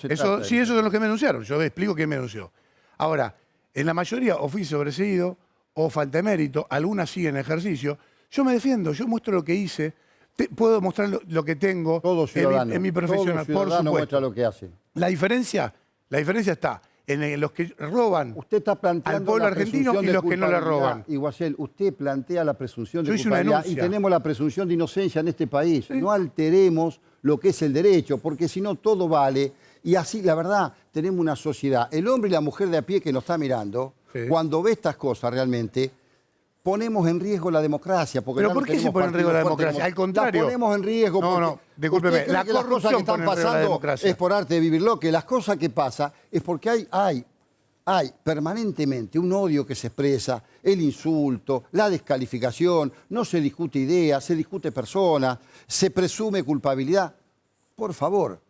Esos son los que me denunciaron. Yo explico quién me denunció. Ahora, en la mayoría, o fui sobreseído o falta de mérito, algunas siguen en ejercicio. Yo me defiendo, yo muestro lo que hice. Puedo mostrar lo que tengo en mi profesional, por supuesto. Muestra lo que hace. La diferencia está en los que roban usted está planteando al pueblo argentino y los que no le roban. Iguacel, usted plantea la presunción de culpabilidad y tenemos la presunción de inocencia en este país. Sí. No alteremos lo que es el derecho, porque si no todo vale. Y así, la verdad, tenemos una sociedad. El hombre y la mujer de a pie que nos está mirando, cuando ve estas cosas realmente, ponemos en riesgo la democracia. ¿Pero por qué se pone en riesgo la democracia? Al contrario. La ponemos en riesgo porque... discúlpeme, la corrupción que están pasando es por arte de vivirlo, que las cosas que pasa es porque hay permanentemente un odio que se expresa, el insulto, la descalificación, no se discute ideas, se discute personas, se presume culpabilidad. Por favor,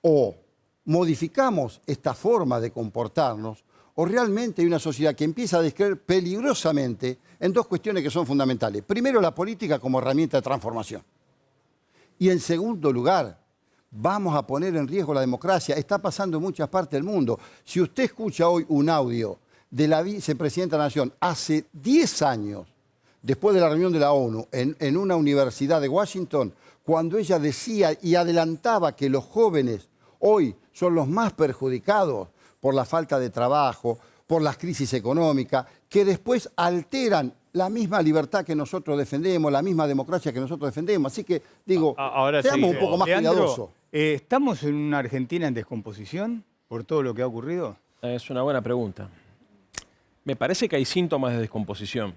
o modificamos esta forma de comportarnos, o realmente hay una sociedad que empieza a descreer peligrosamente en dos cuestiones que son fundamentales. Primero, la política como herramienta de transformación. Y en segundo lugar, vamos a poner en riesgo la democracia. Está pasando en muchas partes del mundo. Si usted escucha hoy un audio de la vicepresidenta de la Nación, hace 10 años, después de la reunión de la ONU, en una universidad de Washington, cuando ella decía y adelantaba que los jóvenes hoy son los más perjudicados por la falta de trabajo, por las crisis económicas, que después alteran la misma libertad que nosotros defendemos, la misma democracia que nosotros defendemos. Así que, digo, seamos un poco más cuidadosos. ¿Estamos en una Argentina en descomposición por todo lo que ha ocurrido? Es una buena pregunta. Me parece que hay síntomas de descomposición.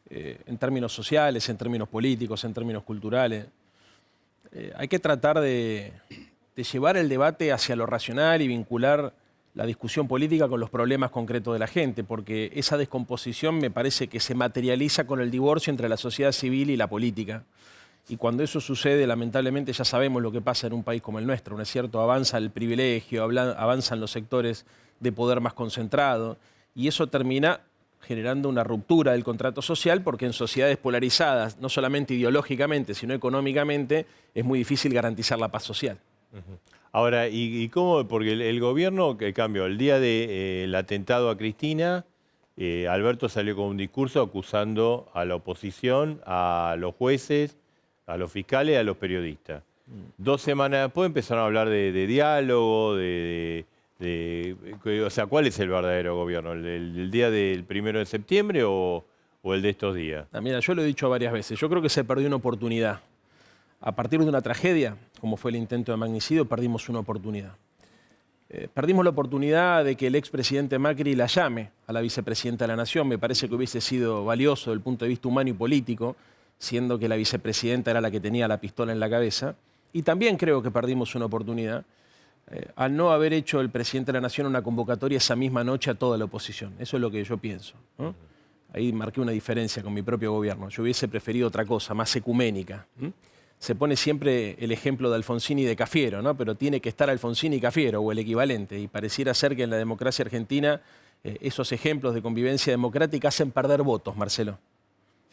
En términos sociales, en términos políticos, en términos culturales. Hay que tratar de llevar el debate hacia lo racional y vincular la discusión política con los problemas concretos de la gente, porque esa descomposición me parece que se materializa con el divorcio entre la sociedad civil y la política. Y cuando eso sucede, lamentablemente ya sabemos lo que pasa en un país como el nuestro, ¿no es cierto? Avanza el privilegio, avanzan los sectores de poder más concentrado, y eso termina generando una ruptura del contrato social, porque en sociedades polarizadas, no solamente ideológicamente, sino económicamente, es muy difícil garantizar la paz social. Ahora, ¿y cómo? Porque el gobierno que cambió. El día del atentado a Cristina, Alberto salió con un discurso acusando a la oposición, a los jueces, a los fiscales y a los periodistas. 2 semanas después empezaron a hablar de diálogo, o sea, ¿cuál es el verdadero gobierno? ¿El día del 1 de septiembre o el de estos días? Mira, yo lo he dicho varias veces. Yo creo que se perdió una oportunidad. A partir de una tragedia, como fue el intento de magnicidio, perdimos una oportunidad. Perdimos la oportunidad de que el expresidente Macri la llame a la vicepresidenta de la Nación. Me parece que hubiese sido valioso desde el punto de vista humano y político, siendo que la vicepresidenta era la que tenía la pistola en la cabeza. Y también creo que perdimos una oportunidad al no haber hecho el presidente de la Nación una convocatoria esa misma noche a toda la oposición. Eso es lo que yo pienso, ¿no? Ahí marqué una diferencia con mi propio gobierno. Yo hubiese preferido otra cosa, más ecuménica. Se pone siempre el ejemplo de Alfonsín y de Cafiero, ¿no? Pero tiene que estar Alfonsín y Cafiero, o el equivalente. Y pareciera ser que en la democracia argentina esos ejemplos de convivencia democrática hacen perder votos, Marcelo.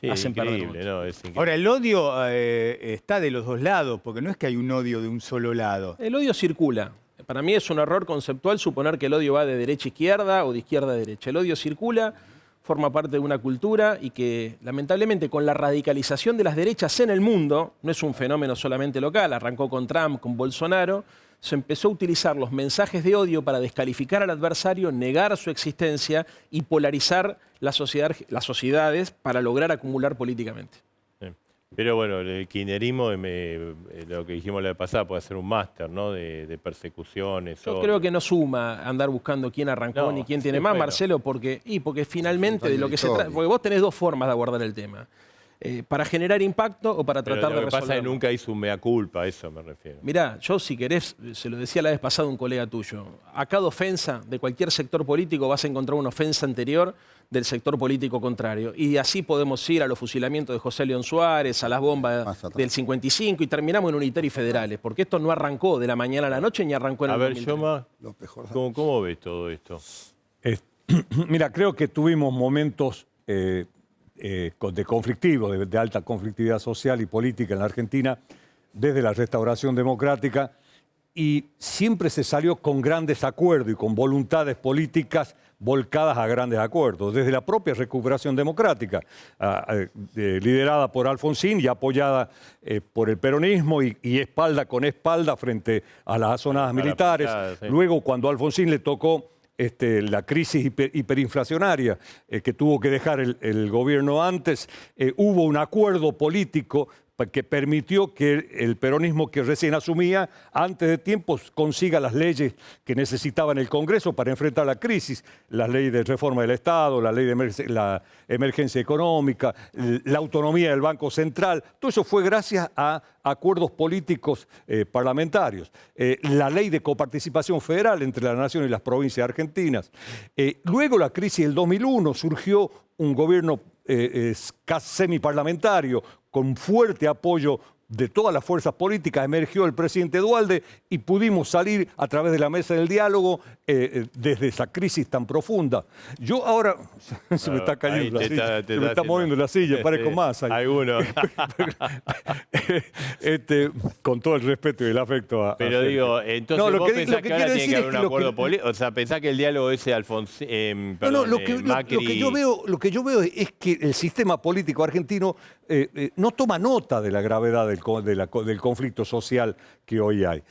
Sí, hacen perder increíble, votos. ¿no? Es increíble. Ahora, el odio está de los dos lados, porque no es que hay un odio de un solo lado. El odio circula. Para mí es un error conceptual suponer que el odio va de derecha a izquierda o de izquierda a derecha. El odio circula, forma parte de una cultura y que lamentablemente con la radicalización de las derechas en el mundo, no es un fenómeno solamente local, arrancó con Trump, con Bolsonaro, se empezó a utilizar los mensajes de odio para descalificar al adversario, negar su existencia y polarizar las sociedades para lograr acumular políticamente. Sí. Pero bueno, el kirchnerismo, lo que dijimos la vez pasada, puede ser un máster, ¿no? De persecuciones. Yo odio. creo que no suma andar buscando quién arrancó No, ni quién tiene sí, más, bueno. Marcelo, porque finalmente de lo que se historia. trata, porque vos tenés dos formas de abordar el tema. Para generar impacto o para Pero tratar de lo que pasa es que resolverlo. nunca hizo un mea culpa, a eso me refiero. Mirá, yo si querés, se lo decía la vez pasada un colega tuyo, a cada ofensa de cualquier sector político vas a encontrar una ofensa anterior del sector político contrario. Y así podemos ir a los fusilamientos de José León Suárez, a las bombas Más atrás. del 55 y terminamos en unitarios federales, porque esto no arrancó de la mañana a la noche ni arrancó en A el ver, 2003. Yoma, Lo mejor. ¿cómo ves todo esto? Mira, creo que tuvimos momentos de conflictivos, de alta conflictividad social y política en la Argentina desde la restauración democrática y siempre se salió con gran desacuerdo y con voluntades políticas volcadas a grandes acuerdos, desde la propia recuperación democrática, liderada por Alfonsín y apoyada por el peronismo y espalda con espalda frente a las azonadas militares. pintada, sí. Luego, cuando a Alfonsín le tocó la crisis hiperinflacionaria que tuvo que dejar el gobierno antes, hubo un acuerdo político que permitió que el peronismo que recién asumía, antes de tiempo, consiga las leyes que necesitaba en el Congreso para enfrentar la crisis, las leyes de reforma del Estado, la ley de la emergencia económica, la autonomía del Banco Central. Todo eso fue gracias a acuerdos políticos parlamentarios. La ley de coparticipación federal entre la nación y las provincias argentinas. Luego la crisis del 2001 surgió un gobierno casi semiparlamentario con fuerte apoyo de todas las fuerzas políticas, emergió el presidente Duhalde y pudimos salir a través de la mesa del diálogo desde esa crisis tan profunda. Yo ahora se me está cayendo Ahí la silla, se me está moviendo la silla, parezco más. Alguno. Con todo el respeto y el afecto a Pero Sergio. digo, entonces No, lo vos que- pensás lo que que ahora quiero tiene que decir haber es un que acuerdo lo que- político. O sea, pensás que el diálogo ese Alfonsín. No, lo que yo veo es que el sistema político argentino no toma nota de la gravedad del conflicto social que hoy hay.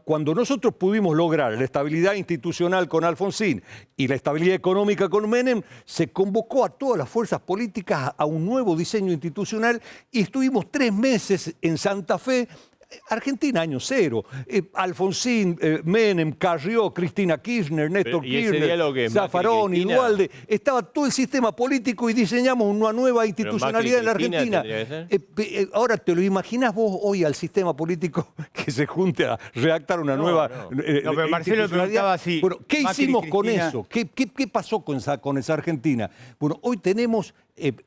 Cuando nosotros pudimos lograr la estabilidad institucional con Alfonsín y la estabilidad económica con Menem, se convocó a todas las fuerzas políticas a un nuevo diseño institucional y estuvimos 3 meses en Santa Fe. Argentina, año cero. Alfonsín, Menem, Carrió, Cristina Kirchner, Néstor ¿y ese diálogo qué Kirchner, es? Zaffaroni, ¿Macri, Cristina? Duhalde. Estaba todo el sistema político y diseñamos una nueva institucionalidad en la Macri, Cristina Argentina. tendría que Ahora, ¿te lo imaginás vos hoy al sistema político que se junte a redactar una nueva No, pero Marcelo preguntaba si Bueno, ¿qué Macri, hicimos con Cristina- eso? ¿Qué pasó con esa Argentina? Bueno, hoy tenemos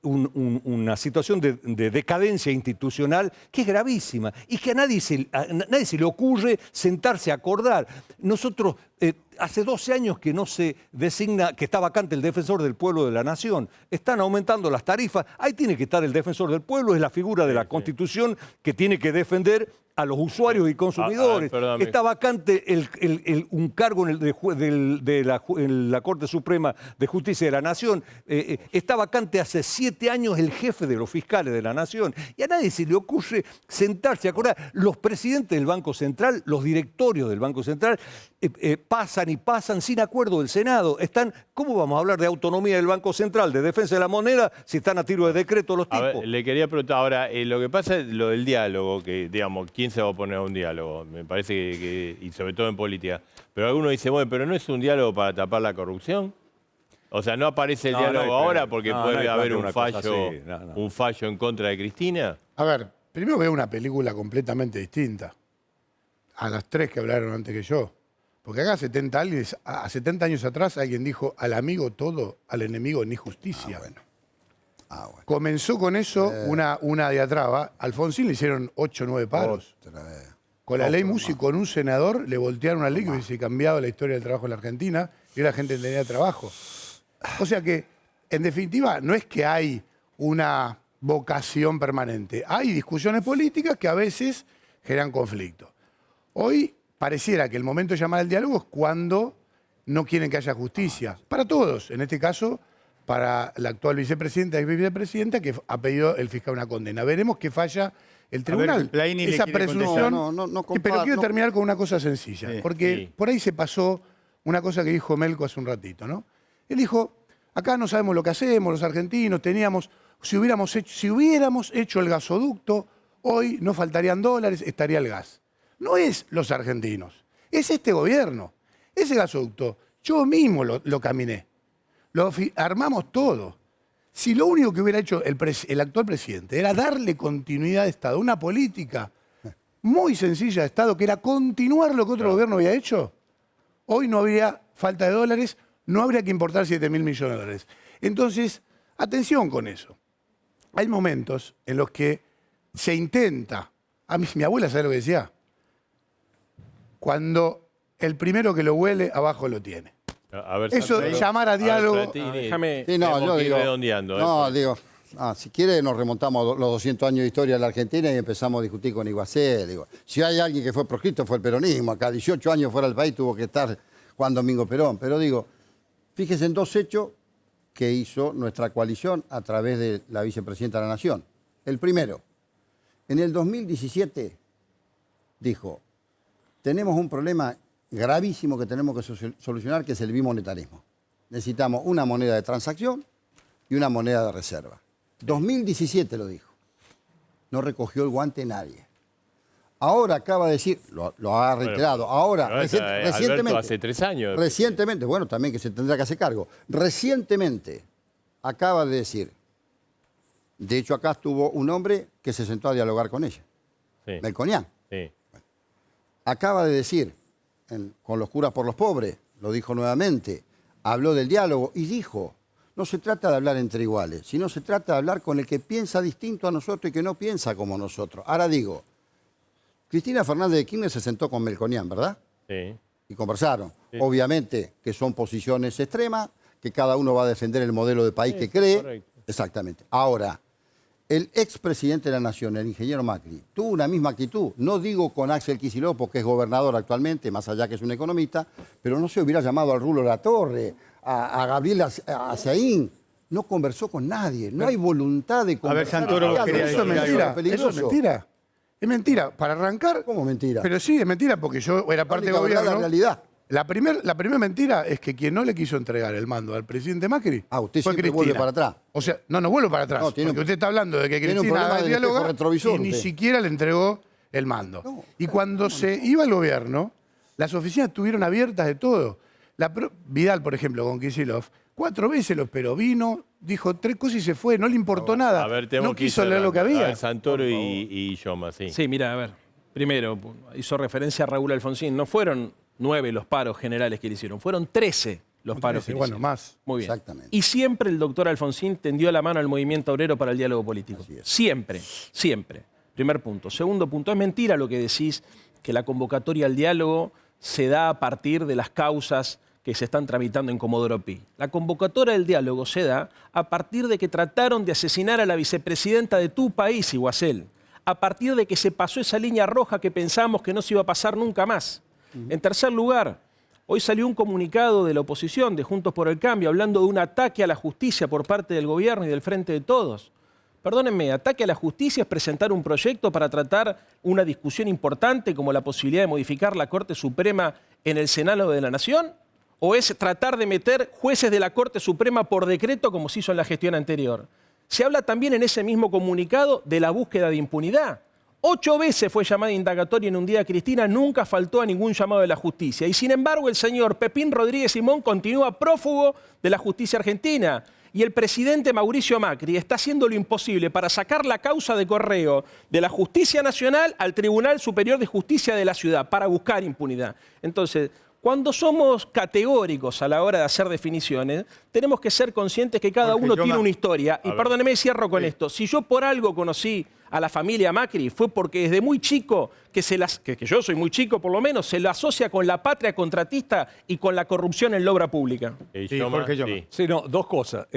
una situación de decadencia institucional que es gravísima y que a nadie se le ocurre sentarse a acordar. Nosotros, hace 12 años que no se designa, que está vacante el defensor del pueblo de la nación. Están aumentando las tarifas. Ahí tiene que estar el defensor del pueblo, es la figura de la Constitución que tiene que defender a los usuarios y consumidores. perdón, Está vacante un cargo en la Corte Suprema de Justicia de la Nación. Está vacante hace 7 años el jefe de los fiscales de la Nación. Y a nadie se le ocurre sentarse a acordar. Los presidentes del Banco Central, los directorios del Banco Central, pasan y pasan sin acuerdo del Senado. ¿Cómo vamos a hablar de autonomía del Banco Central, de defensa de la moneda, si están a tiro de decreto los A tipos? ver, le quería preguntar ahora, lo que pasa es lo del diálogo, que digamos, ¿quién se va a oponer a un diálogo? Me parece y sobre todo en política. Pero algunos dicen, bueno, pero ¿no es un diálogo para tapar la corrupción? O sea, ¿no aparece el No, diálogo no hay ahora pleno. porque No, puede no hay haber pleno un una cosa fallo, así. No. un fallo en contra de Cristina? A ver, primero veo una película completamente distinta a las 3 que hablaron antes que yo. Porque acá a 70 años atrás alguien dijo, al amigo todo, al enemigo ni justicia. Bueno. Comenzó con eso una diatraba. A Alfonsín le hicieron 8 o 9 paros. Otra vez. Con la ley Musi, con un senador, le voltearon una ley que hubiese cambiado la historia del trabajo en la Argentina y la gente tenía trabajo. O sea que, en definitiva, no es que hay una vocación permanente. Hay discusiones políticas que a veces generan conflicto. Hoy pareciera que el momento de llamar al diálogo es cuando no quieren que haya justicia. Para todos, en este caso, para la actual vicepresidenta y vicepresidenta que ha pedido el fiscal una condena. Veremos qué falla el tribunal. Laini le Esa quiere presunción. contestar. Pero quiero terminar con una cosa sencilla, Sí. porque Sí. por ahí se pasó una cosa que dijo Melco hace un ratito, ¿no? Él dijo, acá no sabemos lo que hacemos, los argentinos teníamos, si hubiéramos hecho el gasoducto, hoy no faltarían dólares, estaría el gas. No es los argentinos, es este gobierno. Ese gasoducto, yo mismo lo caminé, armamos todo. Si lo único que hubiera hecho el actual presidente era darle continuidad de Estado, una política muy sencilla de Estado, que era continuar lo que otro gobierno había hecho, hoy no habría falta de dólares, no habría que importar 7.000 millones de dólares. Entonces, atención con eso. Hay momentos en los que se intenta, mi abuela sabe lo que decía, cuando el primero que lo huele, abajo lo tiene. A ver, Eso de Santoro. llamar a diálogo. Platini, déjame- Sí, no, tenemos yo que ir digo, redondeando, no, digo, si quiere nos remontamos a los 200 años de historia de la Argentina y empezamos a discutir con Iguacé. Digo, si hay alguien que fue proscrito fue el peronismo. Acá 18 años fuera del país tuvo que estar Juan Domingo Perón. Pero digo, fíjese en dos hechos que hizo nuestra coalición a través de la vicepresidenta de la Nación. El primero, en el 2017 dijo, tenemos un problema gravísimo que tenemos que solucionar, que es el bimonetarismo. Necesitamos una moneda de transacción y una moneda de reserva. 2017 lo dijo. No recogió el guante nadie. Ahora acaba de decir, lo ha reiterado, ahora, Pero recientemente. Alberto hace 3 años. Recientemente, bueno, también que se tendrá que hacer cargo. Recientemente acaba de decir, de hecho acá estuvo un hombre que se sentó a dialogar con ella, Sí, Melconian. sí. Acaba de decir, con los curas por los pobres, lo dijo nuevamente, habló del diálogo y dijo, no se trata de hablar entre iguales, sino se trata de hablar con el que piensa distinto a nosotros y que no piensa como nosotros. Ahora digo, Cristina Fernández de Kirchner se sentó con Melconian, ¿verdad? Sí. Y conversaron. Sí. Obviamente que son posiciones extremas, que cada uno va a defender el modelo de país que cree. correcto. Exactamente. Ahora, el expresidente de la Nación, el ingeniero Macri, tuvo una misma actitud. No digo con Axel Kicillof, porque es gobernador actualmente, más allá que es un economista, pero no se hubiera llamado al Rulo Latorre, a Gabriel Azaín. No conversó con nadie. No hay voluntad de conversar. Santoro, vos querías Eso es decir algo mentira. Eso peligroso. es mentira. Es mentira. Para arrancar. ¿Cómo mentira? Pero sí, es mentira porque yo era parte del La única verdad, gobierno. la realidad. La primera mentira es que quien no le quiso entregar el mando al presidente Macri Usted fue siempre Cristina. vuelve para atrás. O sea, no vuelvo para atrás. No, tiene porque un- usted está hablando de que tiene un Cristina problema haga del diálogo espejo retrovisor, y ni usted. siquiera le entregó el mando. Y cuando se iba al gobierno, las oficinas estuvieron abiertas de todo. Vidal, por ejemplo, con Kicillof, 4 veces lo esperó. Vino, dijo 3 cosas y se fue. No le importó nada. A ver, tenemos No que ir quiso leer lo que cerrando. A había. ver, Santoro y Yoma, sí. Sí, mira, a ver. Primero, hizo referencia a Raúl Alfonsín. No fueron 9 los paros generales que le hicieron, fueron 13 los paros que le Bueno, hicieron. más. Muy bien. Exactamente. Y siempre el doctor Alfonsín tendió la mano al movimiento obrero para el diálogo político. Así es. Siempre, siempre. Primer punto. Segundo punto, es mentira lo que decís, que la convocatoria al diálogo se da a partir de las causas que se están tramitando en Comodoro Pi. La convocatoria del diálogo se da a partir de que trataron de asesinar a la vicepresidenta de tu país, Iguacel. A partir de que se pasó esa línea roja que pensamos que no se iba a pasar nunca más. En tercer lugar, hoy salió un comunicado de la oposición, de Juntos por el Cambio, hablando de un ataque a la justicia por parte del gobierno y del Frente de Todos. Perdónenme, ataque a la justicia es presentar un proyecto para tratar una discusión importante como la posibilidad de modificar la Corte Suprema en el Senado de la Nación, o es tratar de meter jueces de la Corte Suprema por decreto como se hizo en la gestión anterior. Se habla también en ese mismo comunicado de la búsqueda de impunidad. 8 veces fue llamada indagatoria en un día Cristina, nunca faltó a ningún llamado de la justicia. Y sin embargo el señor Pepín Rodríguez Simón continúa prófugo de la justicia argentina. Y el presidente Mauricio Macri está haciendo lo imposible para sacar la causa de correo de la Justicia Nacional al Tribunal Superior de Justicia de la ciudad para buscar impunidad. Entonces, cuando somos categóricos a la hora de hacer definiciones, tenemos que ser conscientes que cada Jorge, uno yo tiene más- una historia. Y ver. perdóneme, cierro con esto. Si yo por algo conocí a la familia Macri fue porque desde muy chico, que yo soy muy chico por lo menos, se lo asocia con la patria contratista y con la corrupción en la obra pública. Sí, Jorge Yoma. Sí, no, dos cosas.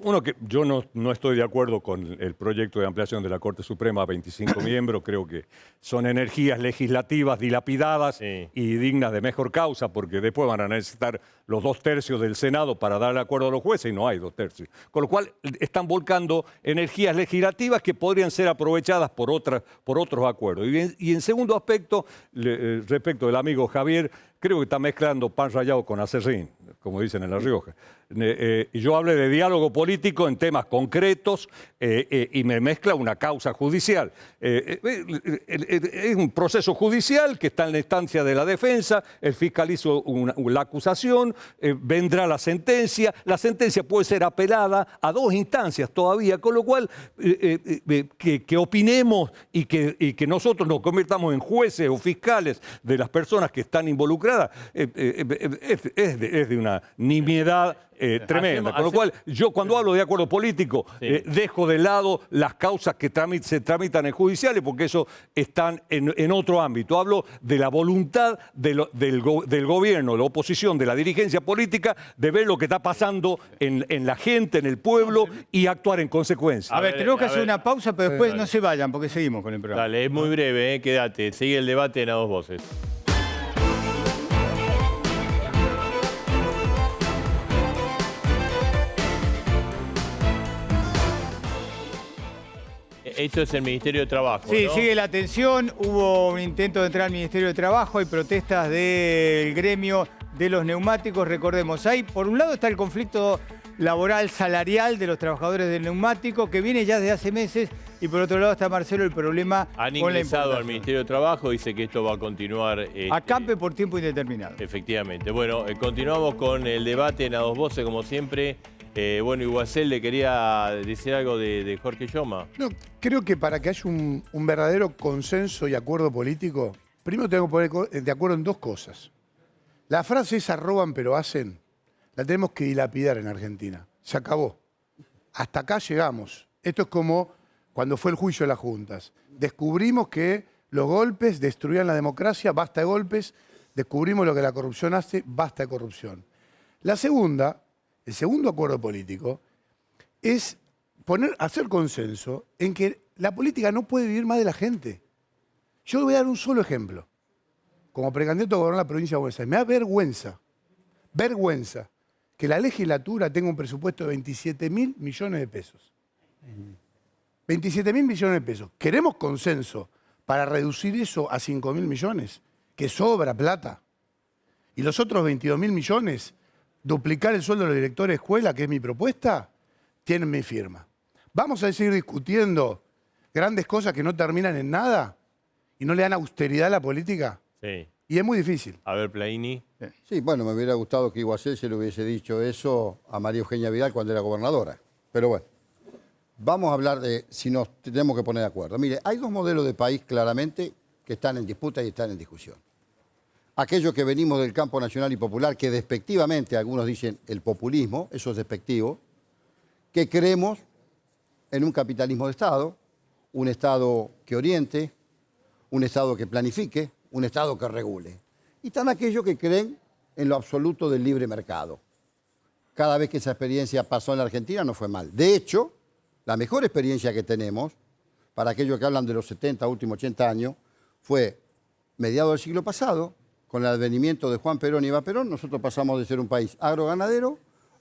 Uno, que yo no estoy de acuerdo con el proyecto de ampliación de la Corte Suprema a 25 miembros. Creo que son energías legislativas dilapidadas y dignas de mejor causa, porque después van a necesitar los 2/3 del Senado para dar el acuerdo a los jueces y no hay 2/3. Con lo cual están volcando energías legislativas que podrían ser aprovechadas por otros acuerdos. Y en segundo aspecto, respecto del amigo Javier, creo que está mezclando pan rallado con aserrín, como dicen en La Rioja. Y yo hablé de diálogo político en temas concretos y me mezcla una causa judicial. Es un proceso judicial que está en la instancia de la defensa, el fiscal hizo la acusación, vendrá la sentencia puede ser apelada a 2 instancias todavía, con lo cual que opinemos y que nosotros nos convirtamos en jueces o fiscales de las personas que están involucradas es de una nimiedad tremenda. Con lo cual, yo cuando hablo de acuerdo político, dejo de lado las causas que se tramitan en judiciales, porque eso están en otro ámbito. Hablo de la voluntad del gobierno, la oposición, de la dirigencia política, de ver lo que está pasando en la gente, en el pueblo, y actuar en consecuencia. A ver, tenemos que hacer una pausa, pero después no se vayan, porque seguimos con el programa. Dale, es muy breve, quédate. Sigue el debate en A Dos Voces. Esto es el Ministerio de Trabajo, Sí, ¿no? sigue la tensión. Hubo un intento de entrar al Ministerio de Trabajo. Hay protestas del gremio de los neumáticos. Recordemos, ahí por un lado está el conflicto laboral salarial de los trabajadores del neumático, que viene ya desde hace meses. Y por otro lado está, Marcelo, el problema Han con la ingresado al importación. Ministerio de Trabajo, dice que esto va a continuar. Acampe por tiempo indeterminado. Efectivamente. Bueno, continuamos con el debate en A Dos Voces, como siempre. Bueno, Iguacel le quería decir algo de Jorge Yoma. No, creo que para que haya un verdadero consenso y acuerdo político, primero tenemos que poner de acuerdo en 2 cosas. La frase esa roban pero hacen, la tenemos que dilapidar en Argentina. Se acabó. Hasta acá llegamos. Esto es como cuando fue el juicio de las juntas. Descubrimos que los golpes destruían la democracia, basta de golpes. Descubrimos lo que la corrupción hace, basta de corrupción. La segunda, el segundo acuerdo político, es hacer consenso en que la política no puede vivir más de la gente. Yo le voy a dar un solo ejemplo. Como precandidato a gobernar la provincia de Buenos Aires, me da vergüenza que la legislatura tenga un presupuesto de 27.000 millones de pesos. 27.000 millones de pesos. ¿Queremos consenso para reducir eso a 5.000 millones? Que sobra plata. Y los otros 22.000 millones, duplicar el sueldo de los directores de escuela, que es mi propuesta, tienen mi firma. ¿Vamos a seguir discutiendo grandes cosas que no terminan en nada y no le dan austeridad a la política? Sí. Y es muy difícil. A ver, Plaini. Sí, bueno, me hubiera gustado que Iguacel se le hubiese dicho eso a María Eugenia Vidal cuando era gobernadora. Pero bueno, vamos a hablar de si nos tenemos que poner de acuerdo. Mire, hay 2 modelos de país claramente que están en disputa y están en discusión. Aquellos que venimos del campo nacional y popular, que despectivamente algunos dicen el populismo, eso es despectivo, que creemos en un capitalismo de Estado, un Estado que oriente, un Estado que planifique, un Estado que regule. Y están aquellos que creen en lo absoluto del libre mercado. Cada vez que esa experiencia pasó en la Argentina no fue mal. De hecho, la mejor experiencia que tenemos, para aquellos que hablan de los 70, últimos 80 años, fue mediados del siglo pasado, con el advenimiento de Juan Perón y Eva Perón, nosotros pasamos de ser un país agroganadero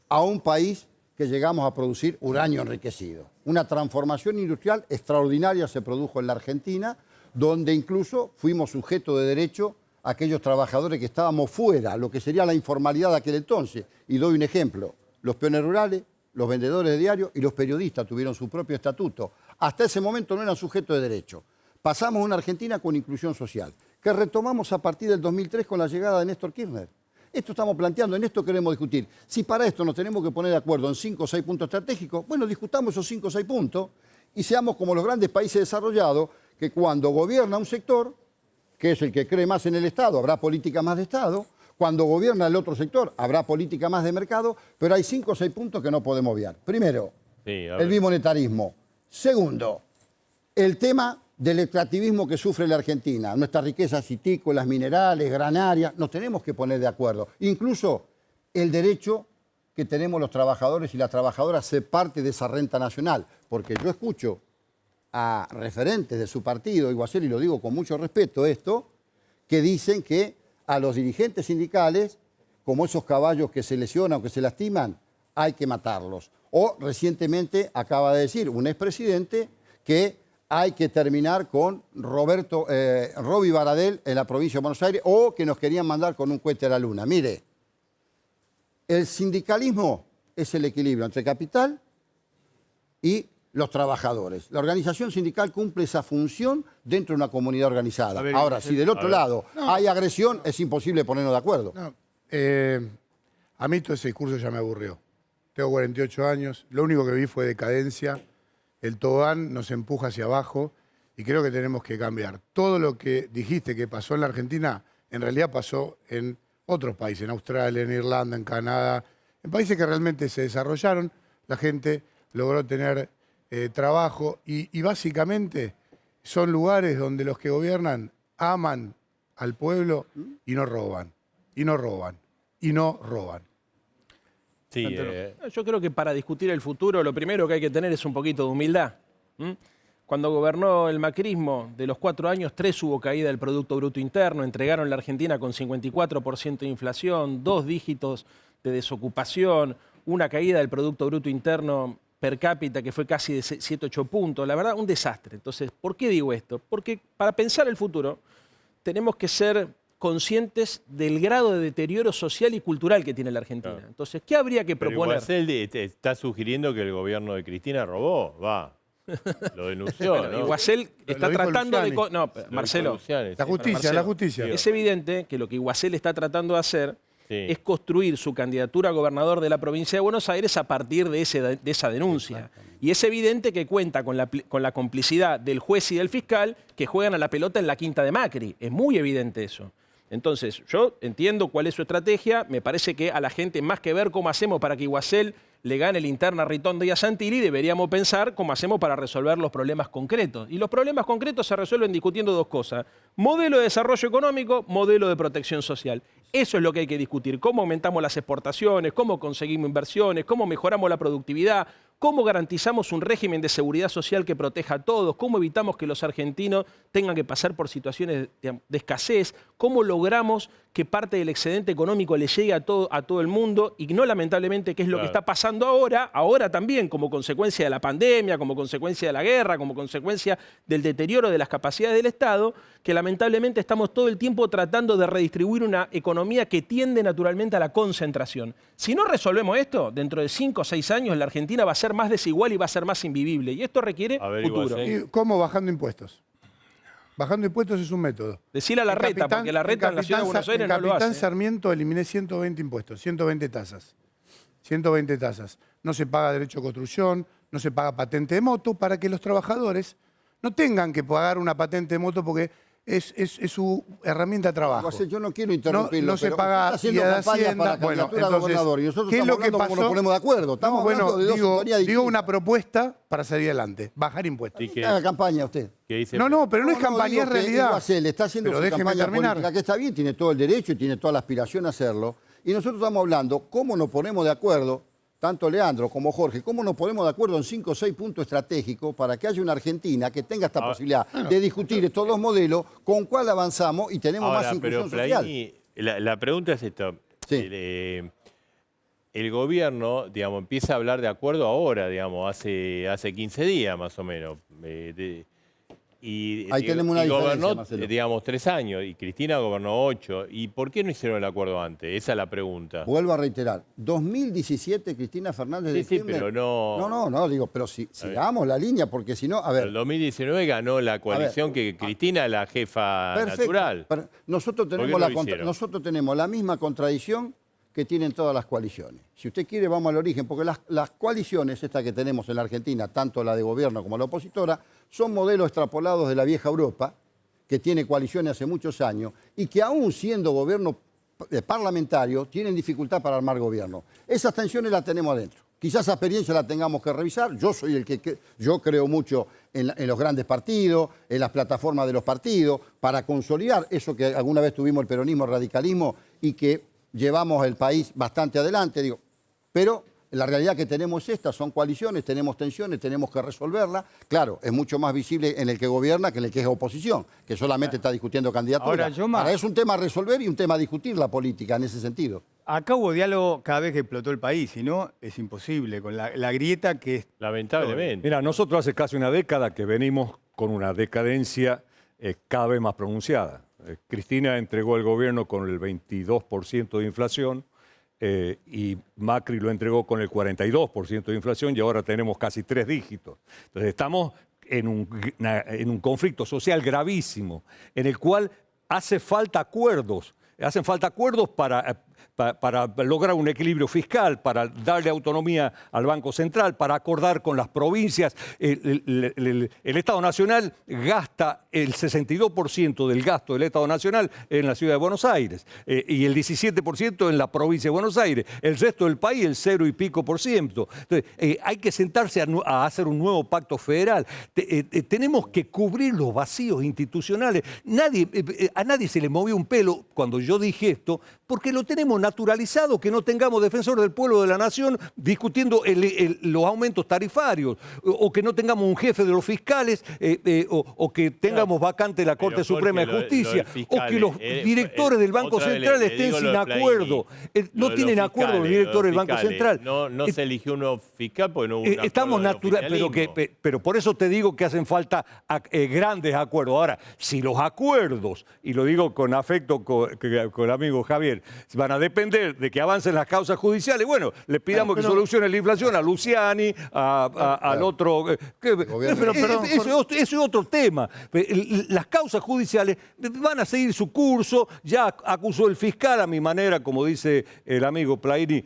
a un país que llegamos a producir uranio enriquecido. Una transformación industrial extraordinaria se produjo en la Argentina, donde incluso fuimos sujetos de derecho a aquellos trabajadores que estábamos fuera, lo que sería la informalidad de aquel entonces. Y doy un ejemplo, los peones rurales, los vendedores de diarios y los periodistas tuvieron su propio estatuto. Hasta ese momento no eran sujetos de derecho. Pasamos a una Argentina con inclusión social, que retomamos a partir del 2003 con la llegada de Néstor Kirchner. Esto estamos planteando, en esto queremos discutir. Si para esto nos tenemos que poner de acuerdo en 5 o 6 puntos estratégicos, bueno, discutamos esos 5 o 6 puntos y seamos como los grandes países desarrollados, que cuando gobierna un sector, que es el que cree más en el Estado, habrá política más de Estado, cuando gobierna el otro sector, habrá política más de mercado, pero hay 5 o 6 puntos que no podemos obviar. Primero, el bimonetarismo. Segundo, el tema del extractivismo que sufre la Argentina, nuestras riquezas citícolas, minerales, granarias, nos tenemos que poner de acuerdo. Incluso el derecho que tenemos los trabajadores y las trabajadoras a ser parte de esa renta nacional, porque yo escucho a referentes de su partido, Iguacel, y lo digo con mucho respeto esto, que dicen que a los dirigentes sindicales, como esos caballos que se lesionan o que se lastiman, hay que matarlos. O recientemente acaba de decir un expresidente que hay que terminar con Roby Baradel en la provincia de Buenos Aires, o que nos querían mandar con un cohete a la luna. Mire, el sindicalismo es el equilibrio entre capital y los trabajadores. La organización sindical cumple esa función dentro de una comunidad organizada. Ahora, si del otro lado hay agresión, es imposible ponernos de acuerdo. A mí todo ese discurso ya me aburrió. Tengo 48 años, lo único que vi fue decadencia, el tobogán nos empuja hacia abajo y creo que tenemos que cambiar. Todo lo que dijiste que pasó en la Argentina, en realidad pasó en otros países, en Australia, en Irlanda, en Canadá, en países que realmente se desarrollaron, la gente logró tener trabajo y básicamente son lugares donde los que gobiernan aman al pueblo y no roban, y no roban, y no roban. Sí, Yo creo que para discutir el futuro lo primero que hay que tener es un poquito de humildad. Cuando gobernó el macrismo, de los 4 años, 3 hubo caída del Producto Bruto Interno, entregaron la Argentina con 54% de inflación, 2 dígitos de desocupación, una caída del Producto Bruto Interno per cápita que fue casi de 7-8 puntos. La verdad, un desastre. Entonces, ¿por qué digo esto? Porque para pensar el futuro tenemos que ser conscientes del grado de deterioro social y cultural que tiene la Argentina. Claro. Entonces, ¿qué habría que pero proponer? Iguacel está sugiriendo que el gobierno de Cristina robó, lo denunció, Bueno, ¿no? Iguacel está dijo tratando de... Luciani. No, Marcelo, Luciani, La sí. justicia, Marcelo, la justicia. es evidente que lo que Iguacel está tratando de hacer Sí. es construir su candidatura a gobernador de la provincia de Buenos Aires a partir de esa denuncia. Y es evidente que cuenta con la complicidad del juez y del fiscal que juegan a la pelota en la quinta de Macri. Es muy evidente eso. Entonces, yo entiendo cuál es su estrategia. Me parece que a la gente, más que ver cómo hacemos para que Iguacel le gane el interna a Ritondo y a Santilli, deberíamos pensar cómo hacemos para resolver los problemas concretos. Y los problemas concretos se resuelven discutiendo 2 cosas. Modelo de desarrollo económico, modelo de protección social. Eso es lo que hay que discutir. Cómo aumentamos las exportaciones, cómo conseguimos inversiones, cómo mejoramos la productividad, cómo garantizamos un régimen de seguridad social que proteja a todos, cómo evitamos que los argentinos tengan que pasar por situaciones de escasez, cómo logramos que parte del excedente económico le llegue a todo el mundo y no lamentablemente, que es lo que está pasando ahora también como consecuencia de la pandemia, como consecuencia de la guerra, como consecuencia del deterioro de las capacidades del Estado, que lamentablemente estamos todo el tiempo tratando de redistribuir una economía que tiende naturalmente a la concentración. Si no resolvemos esto, dentro de 5 o 6 años la Argentina va a ser más desigual y va a ser más invivible. Y esto requiere futuro. ¿Y cómo? Bajando impuestos. Bajando impuestos es un método. Decirle a la reta, porque la reta en la ciudad de Buenos Aires no lo hace. En Capitán Sarmiento eliminé 120 impuestos, 120 tasas. 120 tasas. No se paga derecho de construcción, no se paga patente de moto, para que los trabajadores no tengan que pagar una patente de moto porque es su herramienta de trabajo. Yo no quiero interrumpirlo, no se pero paga está haciendo guía de campaña Hacienda. para Bueno, candidatura a entonces, gobernador, y nosotros ¿qué es estamos lo que hablando como pasó? nos ponemos de acuerdo. Estamos hablando de dos digo sintonías digo distintas. una propuesta para salir adelante, bajar impuestos. ¿Y qué? Haga campaña usted. ¿Qué dice? No, pero no es campaña, digo es que realidad. Iguacel está haciendo Pero su déjeme campaña terminar. política, que está bien, tiene todo el derecho y tiene toda la aspiración a hacerlo. Y nosotros estamos hablando cómo nos ponemos de acuerdo, tanto Leandro como Jorge, cómo nos ponemos de acuerdo en 5 o 6 puntos estratégicos para que haya una Argentina que tenga esta posibilidad de discutir estos 2 modelos, con cuál avanzamos y tenemos Ahora, más inclusión pero social. Plaini, la pregunta es esto. Sí. El gobierno, digamos, empieza a hablar de acuerdo ahora, digamos, hace 15 días más o menos. Ahí tenemos una diferencia, gobernó, Marcelo. digamos, 3 años y Cristina gobernó 8. ¿Y por qué no hicieron el acuerdo antes? Esa es la pregunta. Vuelvo a reiterar, 2017 Cristina Fernández de Sí, Kirchner. pero no... No, digo, pero si sigamos la línea, porque si no, a ver. El 2019 ganó la coalición que Cristina es la jefa Perfecto. natural. Nosotros ¿Por qué tenemos, no lo hicieron? nosotros tenemos la misma contradicción que tienen todas las coaliciones. Si usted quiere, vamos al origen, porque las coaliciones, estas que tenemos en la Argentina, tanto la de gobierno como la opositora, son modelos extrapolados de la vieja Europa, que tiene coaliciones hace muchos años, y que aún siendo gobierno parlamentario, tienen dificultad para armar gobierno. Esas tensiones las tenemos adentro. Quizás esa experiencia la tengamos que revisar. Yo soy yo creo mucho en los grandes partidos, en las plataformas de los partidos, para consolidar eso que alguna vez tuvimos el peronismo, el radicalismo, y que llevamos el país bastante adelante, digo. Pero la realidad que tenemos es esta, son coaliciones, tenemos tensiones, tenemos que resolverlas. Claro, es mucho más visible en el que gobierna que en el que es oposición, que solamente está discutiendo candidaturas. Ahora, es un tema a resolver y un tema a discutir la política en ese sentido. Acá hubo diálogo cada vez que explotó el país, si no, es imposible, con la grieta que es... Lamentablemente. Mira, nosotros hace casi una década que venimos con una decadencia cada vez más pronunciada. Cristina entregó el gobierno con el 22% de inflación, y Macri lo entregó con el 42% de inflación y ahora tenemos casi 3 dígitos. Entonces estamos en un conflicto social gravísimo en el cual hacen falta acuerdos para lograr un equilibrio fiscal, para darle autonomía al Banco Central, para acordar con las provincias. El Estado Nacional gasta el 62% del gasto del Estado Nacional en la Ciudad de Buenos Aires y el 17% en la provincia de Buenos Aires. El resto del país, el 0 y pico por ciento. Entonces, hay que sentarse a hacer un nuevo pacto federal. Tenemos que cubrir los vacíos institucionales. A nadie se le movió un pelo cuando yo dije esto, porque lo tenemos naturalizado, que no tengamos defensor del pueblo de la nación discutiendo los aumentos tarifarios, o que no tengamos un jefe de los fiscales, o que tengamos vacante la Corte Suprema de Justicia, o que los directores del Banco Central estén sin acuerdo. No tienen acuerdo los directores del Banco Central. No se eligió uno fiscal porque no hubo un estamos naturales, pero por eso te digo que hacen falta grandes acuerdos. Ahora, si los acuerdos, y lo digo con afecto con el amigo Javier, van a depender de que avancen las causas judiciales, bueno, le pidamos que solucione la inflación a Luciani, al otro... Eso es otro tema. Las causas judiciales van a seguir su curso. Ya acusó el fiscal, a mi manera, como dice el amigo Plaini,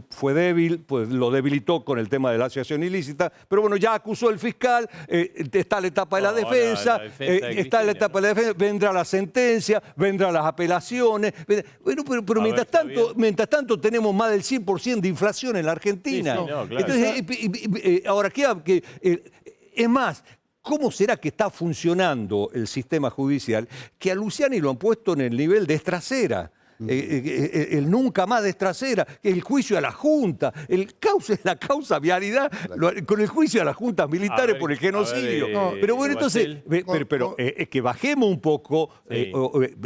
fue débil, pues lo debilitó con el tema de la asociación ilícita, pero bueno, ya acusó el fiscal, está la etapa de la defensa, vendrá la sentencia, vendrán las apelaciones. Bueno, pero mientras tanto tenemos más del 100% de inflación en la Argentina. Sí, no, claro. Entonces, ahora, es más, ¿cómo será que está funcionando el sistema judicial? Que a Luciani lo han puesto en el nivel de Estracera. El nunca más de Estracera, el juicio a la Junta, la causa vialidad, con el juicio a las juntas militares por el genocidio. Pero bueno, entonces, es que bajemos un poco,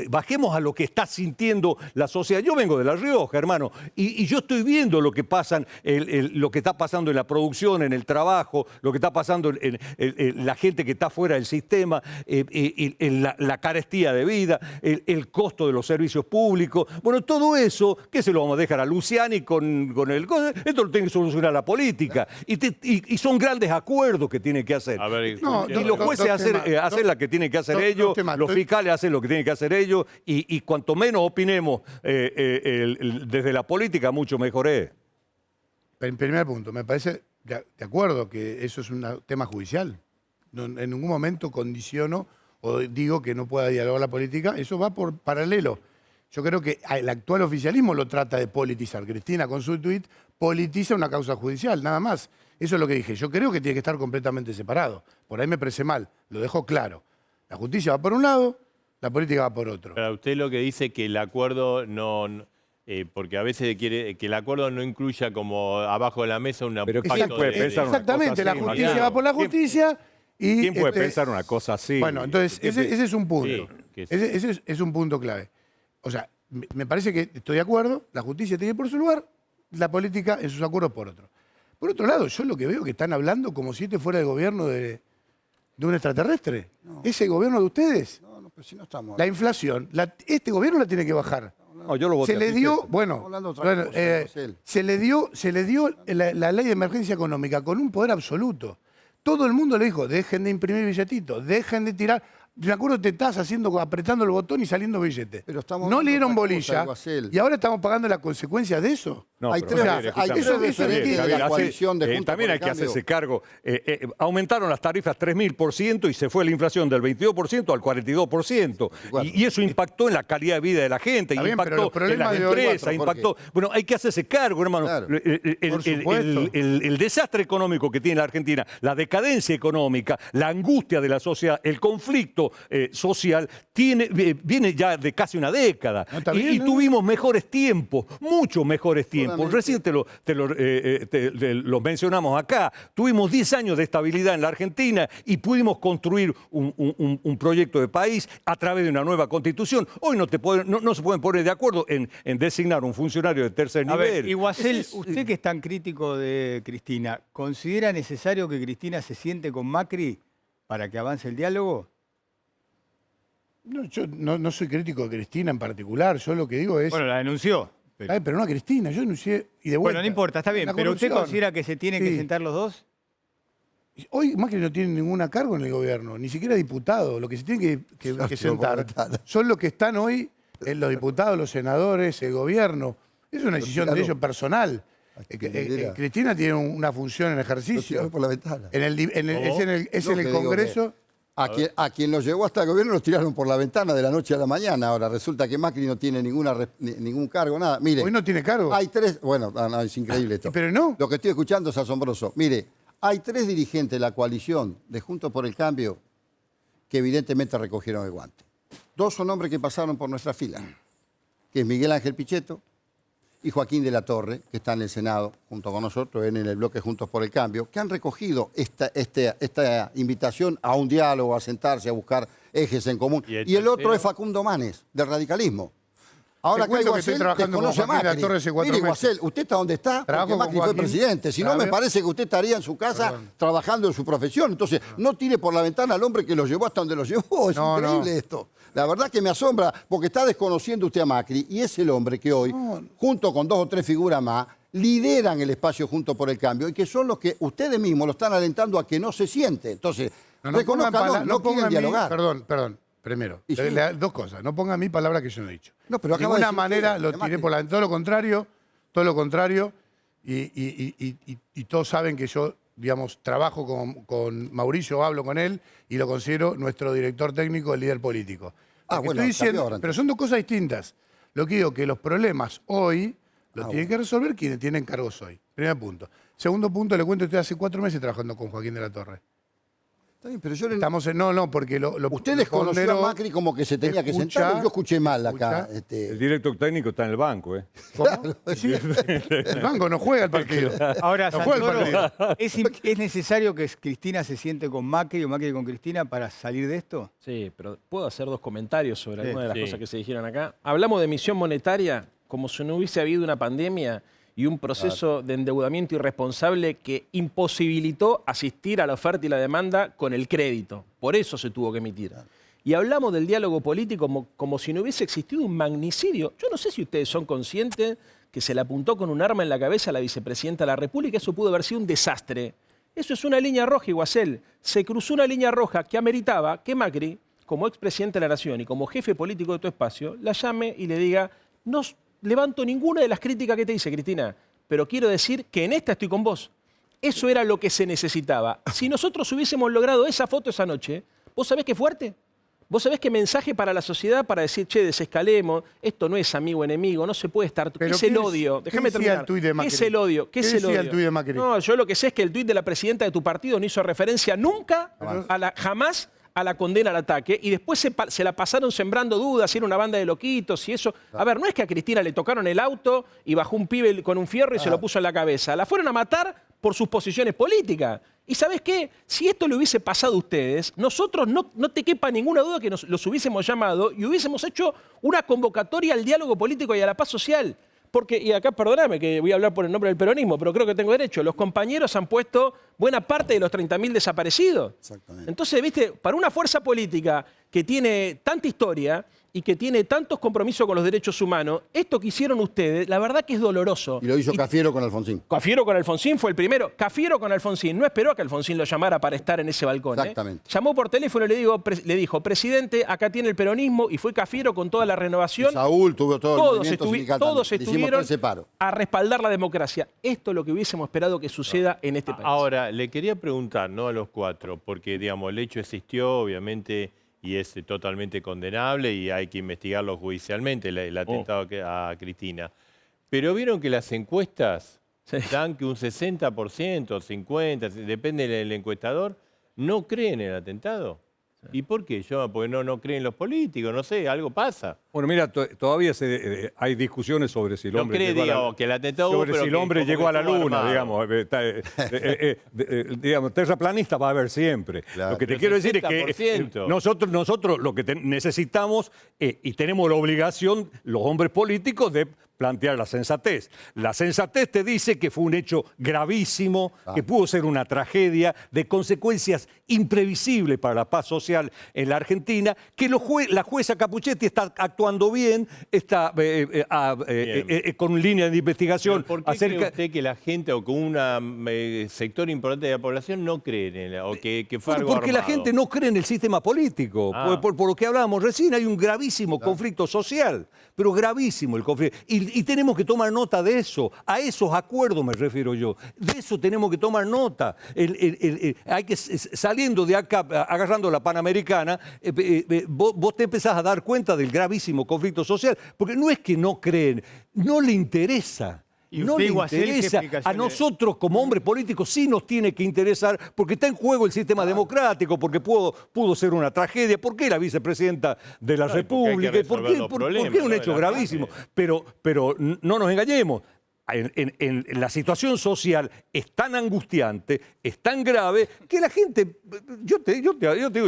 bajemos a lo que está sintiendo la sociedad. Yo vengo de La Rioja, hermano, y yo estoy viendo lo que pasa, lo que está pasando en la producción, en el trabajo, lo que está pasando en la gente que está fuera del sistema, la carestía de vida, el costo de los servicios públicos. Bueno, todo eso, ¿qué se lo vamos a dejar a Luciani con el... Esto lo tiene que solucionar la política. Y son grandes acuerdos que tienen que hacer. Y los jueces hacen la que tienen que hacer ellos, los fiscales hacen lo que tienen que hacer ellos, y cuanto menos opinemos desde la política, mucho mejor es. En primer punto, me parece de acuerdo que eso es un tema judicial. No, en ningún momento condiciono o digo que no pueda dialogar la política. Eso va por paralelo. Yo creo que el actual oficialismo lo trata de politizar. Cristina, con su tuit, politiza una causa judicial, nada más. Eso es lo que dije. Yo creo que tiene que estar completamente separado. Por ahí me parece mal, lo dejo claro. La justicia va por un lado, la política va por otro. Pero usted lo que dice que el acuerdo no... porque a veces quiere que el acuerdo no incluya como abajo de la mesa una... Pero ¿quién puede pensar una exactamente, cosa así, la justicia va por la justicia y... ¿Quién puede pensar una cosa así? Bueno, entonces ese es un punto. Ese es un punto clave. O sea, me parece que estoy de acuerdo, la justicia tiene por su lugar, la política en sus acuerdos por otro. Por otro lado, yo lo que veo es que están hablando como si este fuera el gobierno de un extraterrestre. No. ¿Es el gobierno de ustedes? No, pero si no estamos... La inflación, este gobierno la tiene que bajar. No, yo lo voté. Se le dio, se le dio la ley de emergencia económica con un poder absoluto. Todo el mundo le dijo, dejen de imprimir billetitos, dejen de tirar... me acuerdo te estás apretando el botón y saliendo billetes. Pero estamos No le hablando dieron de otra cosa, bolilla Iguacel. y ahora estamos pagando las consecuencias de eso. No, hay pero tres, Javier, hay tres escúchame. referentes de Javier, la coalición de Juntos también por hay el que Cambio. hacerse cargo. Aumentaron las tarifas 3.000% y se fue la inflación del 22% al 42%. Y eso impactó en la calidad de vida de la gente, Está bien, pero los impactó en las problemas de hoy, empresas, impactó... Bueno, hay que hacerse cargo, hermano. Claro. Por supuesto. El desastre económico que tiene la Argentina, la decadencia económica, la angustia de la sociedad, el conflicto social, viene ya de casi una década. No, está bien, y ¿no? tuvimos mejores tiempos, muchos mejores tiempos. Solamente- Recién lo mencionamos acá. Tuvimos 10 años de estabilidad en la Argentina y pudimos construir un proyecto de país a través de una nueva constitución. Hoy no se pueden poner de acuerdo en designar un funcionario de tercer A ver, nivel. Iguacel, usted que es tan crítico de Cristina, ¿considera necesario que Cristina se siente con Macri para que avance el diálogo? No, yo no soy crítico de Cristina en particular, yo lo que digo es... Bueno, la denunció. Pero... Ay, pero no a Cristina, yo denuncié y de vuelta. Bueno, no importa, está bien. La ¿Pero usted corrupción. considera que se tienen que Sí. sentar los dos? Hoy Macri no tiene ningún cargo en el gobierno, ni siquiera diputado. Lo que se tiene que sentar son los que están hoy, los diputados, los senadores, el gobierno. Es una decisión de ellos personal. Cristina tiene una función en ejercicio. Por la ventana. Es en el Congreso. A quien lo llevó hasta el gobierno los tiraron por la ventana de la noche a la mañana. Ahora resulta que Macri no tiene ningún cargo, nada. Mire, Hoy no tiene cargo. hay tres, bueno, no, es increíble esto. Pero no. Lo que estoy escuchando es asombroso. Mire, hay tres dirigentes de la coalición de Juntos por el Cambio que evidentemente recogieron el guante. Dos son hombres que pasaron por nuestra fila, que es Miguel Ángel Pichetto y Joaquín de la Torre, que está en el Senado junto con nosotros en el bloque Juntos por el Cambio, que han recogido esta invitación a un diálogo, a sentarse, a buscar ejes en común. Y el otro es Facundo Manes, del radicalismo. Ahora Te cuento que estoy trabajando con desconoce a Joaquín de la Macri. Torre hace 4 Mire, meses. Iguacel, usted está donde está Trabajo porque con Macri fue Joaquín. presidente. Si no, me parece que usted estaría en su casa trabajando en su profesión. Entonces, no tire por la ventana al hombre que lo llevó hasta donde lo llevó. Es increíble esto. La verdad que me asombra porque está desconociendo usted a Macri y es el hombre que hoy, junto con 2 o 3 figuras más, lideran el espacio Juntos por el Cambio y que son los que ustedes mismos lo están alentando a que no se siente. Entonces, reconózcanlo, no quieren dialogar. Perdón. Primero, Y sí. dos cosas. No ponga a mí palabras que yo no he dicho. No, pero de acaba de ninguna decir manera usted, lo de tiré Macri. por la... Todo lo contrario. Y todos saben que yo, digamos, trabajo con Mauricio, hablo con él y lo considero nuestro director técnico, el líder político. Lo que bueno, estoy diciendo, cambió ahora, pero son dos cosas distintas. Lo que digo, que los problemas hoy los tienen que resolver quienes tienen cargos hoy. Primer punto. Segundo punto, le cuento, estoy hace 4 meses trabajando con Joaquín de la Torre. Está bien, pero yo le... Estamos en... No, porque lo Usted desconoció pondero- a Macri como que se tenía que Escucha, sentar. Yo escuché mal acá. escucha. El director técnico está en el banco, ¿eh? ¿Cómo? Sí, el banco no juega el partido. Ahora, No juega el Santoro, partido. ¿es necesario que Cristina se siente con Macri o Macri con Cristina para salir de esto? Sí, pero puedo hacer 2 comentarios sobre algunas de las Sí. cosas que se dijeron acá. Hablamos de emisión monetaria como si no hubiese habido una pandemia y un proceso de endeudamiento irresponsable que imposibilitó asistir a la oferta y la demanda con el crédito. Por eso se tuvo que emitir. Y hablamos del diálogo político como si no hubiese existido un magnicidio. Yo no sé si ustedes son conscientes que se le apuntó con un arma en la cabeza a la vicepresidenta de la República. Eso pudo haber sido un desastre. Eso es una línea roja, Iguacel. Se cruzó una línea roja que ameritaba que Macri, como expresidente de la Nación y como jefe político de tu espacio, la llame y le diga: no levanto ninguna de las críticas que te hice, Cristina, pero quiero decir que en esta estoy con vos. Eso era lo que se necesitaba. Si nosotros hubiésemos logrado esa foto esa noche, ¿vos sabés qué fuerte? ¿Vos sabés qué mensaje para la sociedad para decir, che, desescalemos, esto no es amigo enemigo, no se puede estar... ¿Qué Pero es el ¿qué odio? ¿qué Déjame decía terminar. el tuit de Macri? ¿Qué es el odio? ¿Qué decía el tuit de Macri? No, yo lo que sé es que el tuit de la presidenta de tu partido no hizo referencia nunca, jamás a la condena al ataque, y después se la pasaron sembrando dudas, si era una banda de loquitos y eso. A ver, no es que a Cristina le tocaron el auto y bajó un pibe con un fierro y se lo puso en la cabeza. La fueron a matar por sus posiciones políticas. ¿Y sabes qué? Si esto le hubiese pasado a ustedes, nosotros no te quepa ninguna duda que los hubiésemos llamado y hubiésemos hecho una convocatoria al diálogo político y a la paz social. Porque, y acá perdóname que voy a hablar por el nombre del peronismo, pero creo que tengo derecho. Los compañeros han puesto buena parte de los 30.000 desaparecidos. Exactamente. Entonces, viste, para una fuerza política que tiene tanta historia y que tiene tantos compromisos con los derechos humanos, esto que hicieron ustedes, la verdad que es doloroso. Y lo hizo Cafiero con Alfonsín. Cafiero con Alfonsín fue el primero. Cafiero con Alfonsín no esperó a que Alfonsín lo llamara para estar en ese balcón. Exactamente. Llamó por teléfono y le dijo, presidente, acá tiene el peronismo, y fue Cafiero con toda la renovación. Y Saúl tuvo todo el movimiento sindical también. Todos Le hicimos estuvieron 13 paros. a respaldar la democracia. Esto es lo que hubiésemos esperado que suceda en este país. Ahora, le quería preguntar, ¿no?, a los cuatro, porque, digamos, el hecho existió, obviamente, y es totalmente condenable y hay que investigarlo judicialmente, el atentado a Cristina. Pero vieron que las encuestas dan que un 60%, 50%, depende del encuestador, no creen en el atentado. ¿Y por qué? Porque no creen los políticos, no sé, algo pasa. Bueno, mira, todavía hay discusiones sobre si el hombre llegó digamos, que el atentado sobre si el hombre llegó a la luna, digamos. Digamos, terraplanista va a haber siempre. Claro. Lo que te Pero quiero decir es que 60%. nosotros lo que necesitamos y tenemos la obligación, los hombres políticos, de plantear la sensatez. La sensatez te dice que fue un hecho gravísimo, que pudo ser una tragedia de consecuencias imprevisibles para la paz social en la Argentina, que la jueza Capuchetti está actuando bien, está con línea de investigación. ¿Por qué cree usted que la gente o que un sector importante de la población no cree en él, o que fue algo Porque la armado? gente no cree en el sistema político. Por lo que hablábamos recién, hay un gravísimo conflicto social, pero gravísimo el conflicto. Y tenemos que tomar nota de eso. A esos acuerdos me refiero yo. De eso tenemos que tomar nota. Hay que, saliendo de acá, agarrando la Panamericana, vos te empezás a dar cuenta del gravísimo conflicto social, porque no es que no creen, no le interesa. ¿Y No usted, le Guasel, qué interesa. explicación A le- nosotros, como hombres políticos, sí nos tiene que interesar, porque está en juego el sistema democrático, porque pudo ser una tragedia. ¿Por qué la vicepresidenta de la Claro, y porque hay que República? ¿Por resolver qué, los por problemas, qué es un ¿no?, hecho de la gravísimo? gente. Pero no nos engañemos. En la situación social es tan angustiante, es tan grave, que la gente... Yo te digo,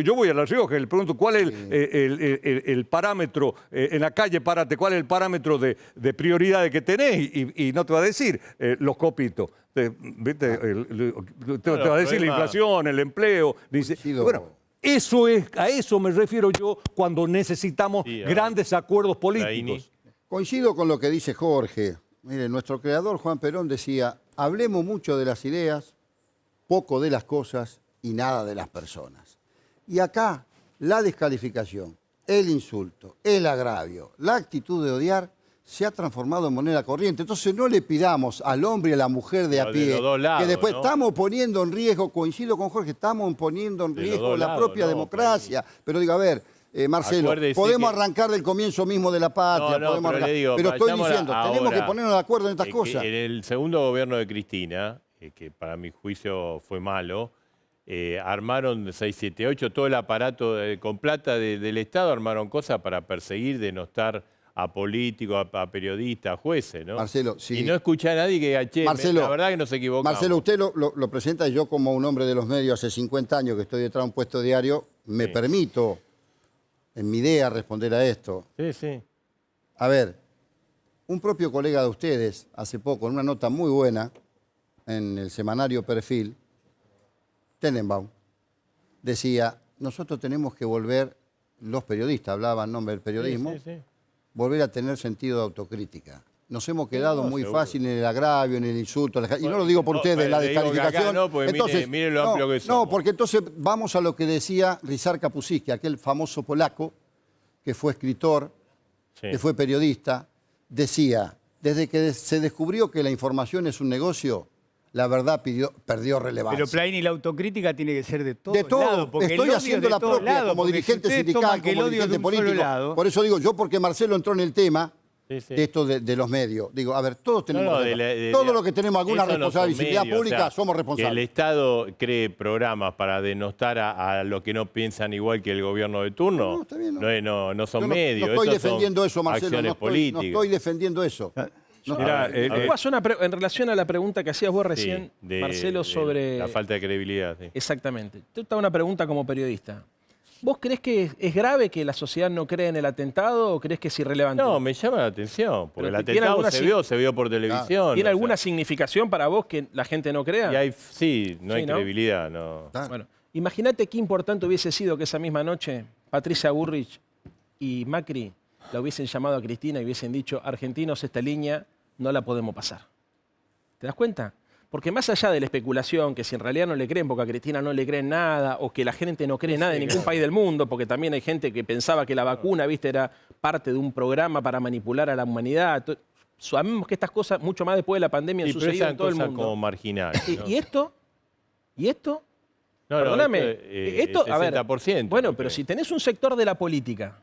yo voy a La Rioja y le pregunto cuál es el parámetro, en la calle, párate, cuál es el parámetro de prioridades que tenés, y no te va a decir los copitos. ¿Viste? Te va a decir la inflación, el empleo. Dice, Coincido. bueno, a eso me refiero yo cuando necesitamos grandes acuerdos políticos. Coincido con lo que dice Jorge. Mire, nuestro creador Juan Perón decía, hablemos mucho de las ideas, poco de las cosas y nada de las personas. Y acá la descalificación, el insulto, el agravio, la actitud de odiar se ha transformado en moneda corriente. Entonces no le pidamos al hombre y a la mujer de a De pie los dos lados, que después ¿no? estamos poniendo en riesgo, coincido con Jorge, estamos poniendo en De los riesgo dos la lados, propia no, democracia. Pero digo, a ver, Marcelo, Acuérdese podemos que- arrancar del comienzo mismo de la patria, No, podemos pero le arrancar- digo, pero estoy vayámosla diciendo, tenemos que ahora, ponernos de acuerdo en estas que cosas. En el segundo gobierno de Cristina, que para mi juicio fue malo, armaron 678, todo el aparato con plata del Estado, armaron cosas para perseguir, denostar a políticos, a periodistas, a jueces, ¿no? Marcelo, sí. Y no escuché a nadie que diga, che, Marcelo, la verdad que nos equivocamos. Marcelo, usted lo presenta y yo como un hombre de los medios hace 50 años que estoy detrás de un puesto diario, me permito, en mi idea, responder a esto. Sí, sí. A ver, un propio colega de ustedes, hace poco, en una nota muy buena, en el semanario Perfil, Tenenbaum, decía, nosotros tenemos que volver, los periodistas hablaban en nombre del periodismo, Sí, sí, sí. volver a tener sentido de autocrítica. Nos hemos quedado no, muy seguro. fácil en el agravio, en el insulto, y no lo digo por ustedes, la le digo que acá descalificación. no, porque mire lo amplio que no, somos. porque entonces vamos a lo que decía Ryszard Kapuscinski, aquel famoso polaco que fue escritor, Sí. que fue periodista, decía, desde que se descubrió que la información es un negocio, la verdad perdió relevancia. Pero Plaini, la autocrítica tiene que ser de todos De todo, lados. Porque el estoy odio haciendo es de la todos propia lados, como porque dirigente si ustedes sindical, toman que el como odio de dirigente un solo político. lado- Por eso digo, yo porque Marcelo entró en el tema Sí, sí. de esto de los medios. Digo, a ver, todos tenemos, de todo lo que tenemos alguna eso no son responsabilidad medios, pública, o sea, somos que el responsables. Estado cree programas para denostar a los que no piensan igual que el gobierno de turno, No, está bien, no. no son Yo medios, no estoy esos son defendiendo eso, Marcelo, acciones no políticas. estoy defendiendo eso. Mirá, En relación a la pregunta que hacías vos recién, Sí, Marcelo, de sobre... la falta de credibilidad. Sí. Exactamente. Te hago una pregunta como periodista. ¿Vos crees que es grave que la sociedad no cree en el atentado o crees que es irrelevante? No, me llama la atención, porque Pero el ¿tiene atentado alguna se vio por televisión. ¿Tiene o alguna sea, significación para vos que la gente no crea? y hay, sí, no Sí, hay ¿no? credibilidad. No. Bueno, imagínate qué importante hubiese sido que esa misma noche Patricia Bullrich y Macri la hubiesen llamado a Cristina y hubiesen dicho, argentinos, esta línea no la podemos pasar. ¿Te das cuenta? Porque más allá de la especulación, que si en realidad no le creen porque a Cristina no le creen nada, o que la gente no cree nada en ningún país del mundo, porque también hay gente que pensaba que la vacuna, viste, era parte de un programa para manipular a la humanidad. Sabemos que estas cosas, mucho más después de la pandemia, han sucedido en todo el mundo. Como marginales, ¿no? ¿Y esto? ¿Y esto? No, Perdóname. esto, a ver, 60%. bueno, pero si tenés un sector de la política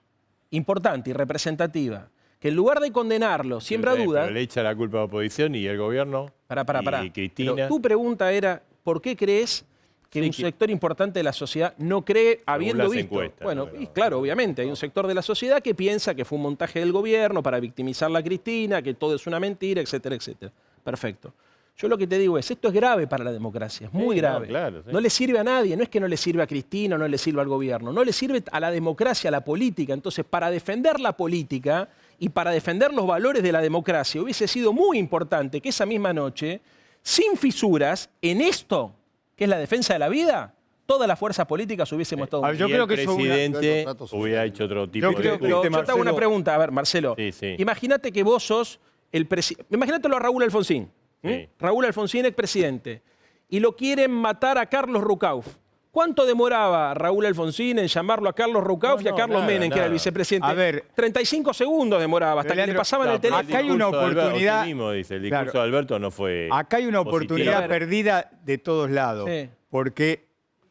importante y representativa, que en lugar de condenarlo, siembra dudas. Pero le echa la culpa a la oposición y el gobierno. Pará. Y Cristina. Pero tu pregunta era, ¿por qué crees que un sector importante de la sociedad no cree habiendo las visto? encuestas, Bueno, ¿no? y claro, obviamente, hay un sector de la sociedad que piensa que fue un montaje del gobierno para victimizarla a Cristina, que todo es una mentira, etcétera, etcétera. Perfecto. Yo lo que te digo es, esto es grave para la democracia, es muy grave. No, claro, sí. No le sirve a nadie, no es que no le sirve a Cristina, no le sirve al gobierno, no le sirve a la democracia, a la política. Entonces, para defender la política y para defender los valores de la democracia, hubiese sido muy importante que esa misma noche, sin fisuras, en esto, que es la defensa de la vida, todas las fuerzas políticas hubiésemos estado A ver, yo Y creo el que eso presidente una- hubiera hecho otro tipo Yo de creo que- discurso. Pero yo te hago una pregunta, a ver, Marcelo. Sí, sí. Imagínate que vos sos el presidente. Imagínatelo a Raúl Alfonsín. Sí. Raúl Alfonsín, expresidente. Y lo quieren matar a Carlos Rucauf. ¿Cuánto demoraba Raúl Alfonsín en llamarlo a Carlos Rucauf y a Carlos nada, Menem, que era el nada. vicepresidente? A ver. 35 segundos demoraba hasta que le Leandro, pasaban No, el pero teléfono. Acá hay una discurso de Alberto, oportunidad- usted mismo dice, el discurso Claro. de Alberto no fue Acá hay una positivo. oportunidad A ver. perdida de todos lados. Sí. Porque,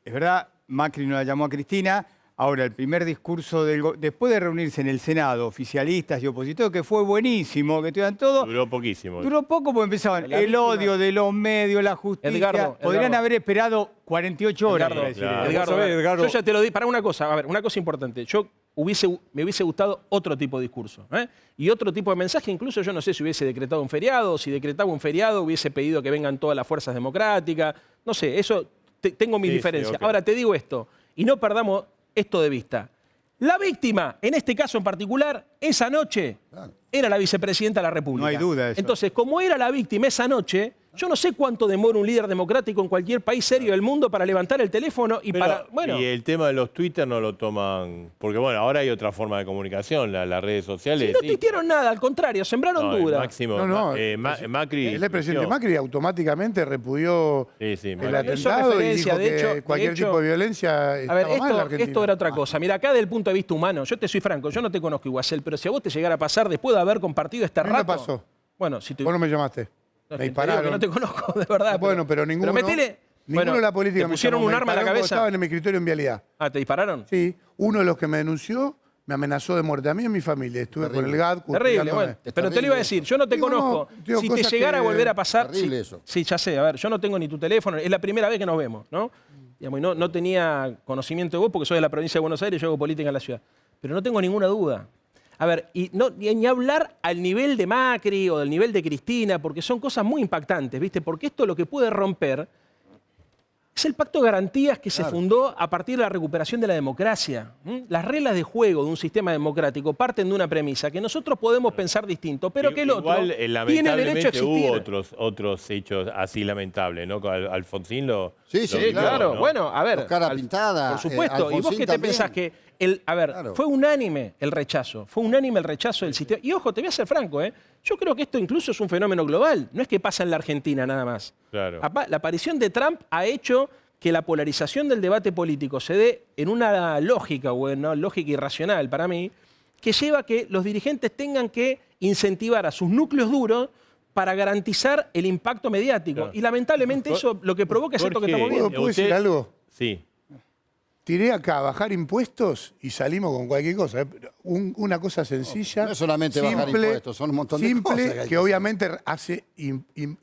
es verdad, Macri no la llamó a Cristina. Ahora, el primer discurso después de reunirse en el Senado, oficialistas y opositores, que fue buenísimo, que tuvieran todo, Duró poquísimo. duró poco porque empezaban La el víctima. odio de los medios, la justicia. Edgardo. Podrían haber esperado 48 horas Edgardo, para decir claro. eso. Edgardo, Vos sabés, Edgardo. yo ya te lo di. Para una cosa, a ver, una cosa importante. Me hubiese gustado otro tipo de discurso. Y otro tipo de mensaje. Incluso yo no sé si hubiese decretado un feriado. Si decretaba un feriado, hubiese pedido que vengan todas las fuerzas democráticas. No sé, eso tengo mis Sí, sí, diferencias. ok. Ahora te digo esto, y no perdamos esto de vista. La víctima, en este caso en particular, esa noche, era la vicepresidenta de la República. No hay duda de eso. Entonces, como era la víctima esa noche, yo no sé cuánto demora un líder democrático en cualquier país serio del mundo para levantar el teléfono y Pero, para... Bueno, y el tema de los Twitter no lo toman... Porque bueno, ahora hay otra forma de comunicación, las redes sociales. si no sí. tuitearon nada, al contrario, sembraron No, el dudas. Máximo, No, Macri... El presidente mintió. Macri automáticamente repudió Sí, el Macri. Hizo atentado y referencia, dijo de que hecho- cualquier de hecho- tipo de violencia A ver, estaba mal en esto, Argentina. esto era otra cosa. Mira, acá desde el punto de vista humano, yo te soy franco, yo no te conozco Iguacel, pero si a vos te llegara a pasar después de haber compartido este A mí rato... me pasó. Bueno, si te... Vos no me llamaste. No, Me te digo que dispararon. no te conozco, de verdad. Bueno, pero ninguno. metele... Ninguno de la política ¿te me pusieron llamó. un Me arma en la dispararon cuando cabeza? Estaban en mi escritorio en vialidad. Ah, ¿te dispararon? Sí, uno de los que me denunció me amenazó de muerte a mí y a mi familia. Estuve con el GAD. Terrible, custodiándome. bueno. Pero te lo iba a decir, yo no te Digo, no, conozco. digo, Si te cosas llegara a que- volver a pasar... Terrible sí, eso. Sí, ya sé. A ver, yo no tengo ni tu teléfono. Es la primera vez que nos vemos, ¿no? Digamos, y no tenía conocimiento de vos porque soy de la provincia de Buenos Aires y yo hago política en la ciudad. Pero no tengo ninguna duda. A ver, y ni hablar al nivel de Macri o del nivel de Cristina, porque son cosas muy impactantes, ¿viste? Porque esto lo que puede romper es el pacto de garantías que se fundó a partir de la recuperación de la democracia. Las reglas de juego de un sistema democrático parten de una premisa, que nosotros podemos pensar distinto, pero que el otro Igual, tiene derecho a existir. hubo otros hechos así lamentables, ¿no? Alfonsín lo... Sí, lo sí, vivió, Claro, ¿no? bueno, a ver. Los cara pintada, Por supuesto. ¿Y vos Alfonsín qué te también. pensás que Claro. fue unánime el rechazo? Fue unánime el rechazo del sistema. Y ojo, te voy a ser franco, yo creo que esto incluso es un fenómeno global. No es que pasa en la Argentina nada más. Claro. La aparición de Trump ha hecho que la polarización del debate político se dé en una lógica, o en una lógica irracional para mí, que lleva a que los dirigentes tengan que incentivar a sus núcleos duros para garantizar el impacto mediático. Claro. Y lamentablemente eso lo que provoca es esto que Jorge, estamos viendo. ¿Puedo decir algo? Sí. Tiré acá a bajar impuestos y salimos con cualquier cosa. Una cosa sencilla. No es solamente bajar impuestos, son un montón de simple, cosas que hay que que hacer. obviamente hace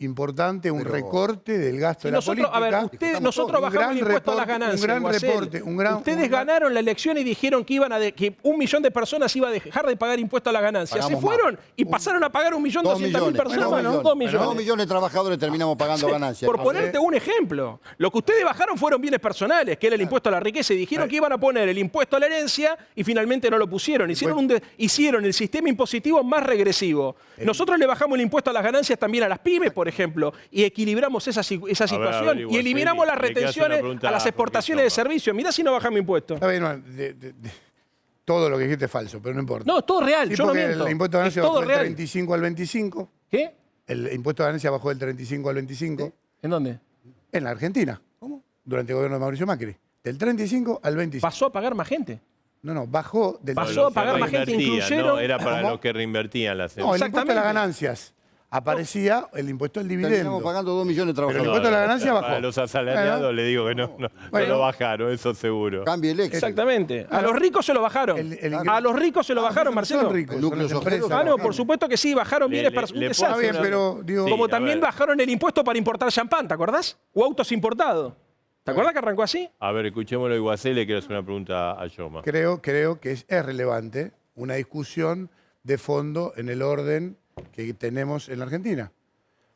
importante un Pero- recorte del gasto Si de la nosotros, política. a ver, nosotros Un bajamos gran el impuesto a las reporte, ganancias. un gran Guasel. reporte, Ustedes ganaron la elección y dijeron que que 1 millón de personas iba a dejar de pagar impuesto a las ganancias. Pagamos Se fueron y pasaron a pagar 1.200.000 personas. Bueno, 2 millones. 2 millones de trabajadores terminamos pagando ganancias. Por ponerte un ejemplo, lo que ustedes bajaron fueron bienes personales, que era el impuesto a la riqueza, y dijeron que iban a poner el impuesto a la herencia y finalmente no lo pusieron. Hicieron el sistema impositivo más regresivo. Nosotros le bajamos el impuesto a las ganancias también a las pymes, por ejemplo, y equilibramos esa situación averigua, y eliminamos sí. las Le quiero hacer una retenciones pregunta a las a exportaciones de Jorge Soba. servicios. Mirá si no bajamos impuestos. Está bien, todo lo que dijiste es falso, pero no importa. No, es todo real, Sí, yo no porque miento. el impuesto de Es ganancia todo bajó del real. 35 al 25. ¿Qué? El impuesto de ganancia bajó del 35 al 25 ¿En dónde? en la Argentina. ¿Cómo? Durante el gobierno de Mauricio Macri. Del 35 al 25. Pasó a pagar más gente. No, bajó del Pasó a pagar más gente, Reinvertían, incluyeron- ¿no? Era para ¿Cómo? los que reinvertían las No, el impuesto a Exactamente. las ganancias. Aparecía el impuesto al Terminamos dividendo. pagando 2 millones de Pero el trabajadores. impuesto a la ganancia bajó. Para los asalariados Bueno. le digo que no Bueno. lo bajaron, eso seguro. Cambie el Excel. Exactamente. A los ricos se lo bajaron. A los ricos se lo bajaron, no Marcelo. son ricos, El son núcleo las social empresas. Ah, no, por bajaron. supuesto que sí, bajaron Le- bienes le- para un le desastre. Está bien, pero digo, Sí, Como a también ver. bajaron el impuesto para importar champán, ¿te acordás? O autos importados. ¿Te acordás que arrancó así? A ver, escuchémoslo de Guacé, le quiero hacer una pregunta a Yoma. creo que es relevante una discusión de fondo en el orden que tenemos en la Argentina.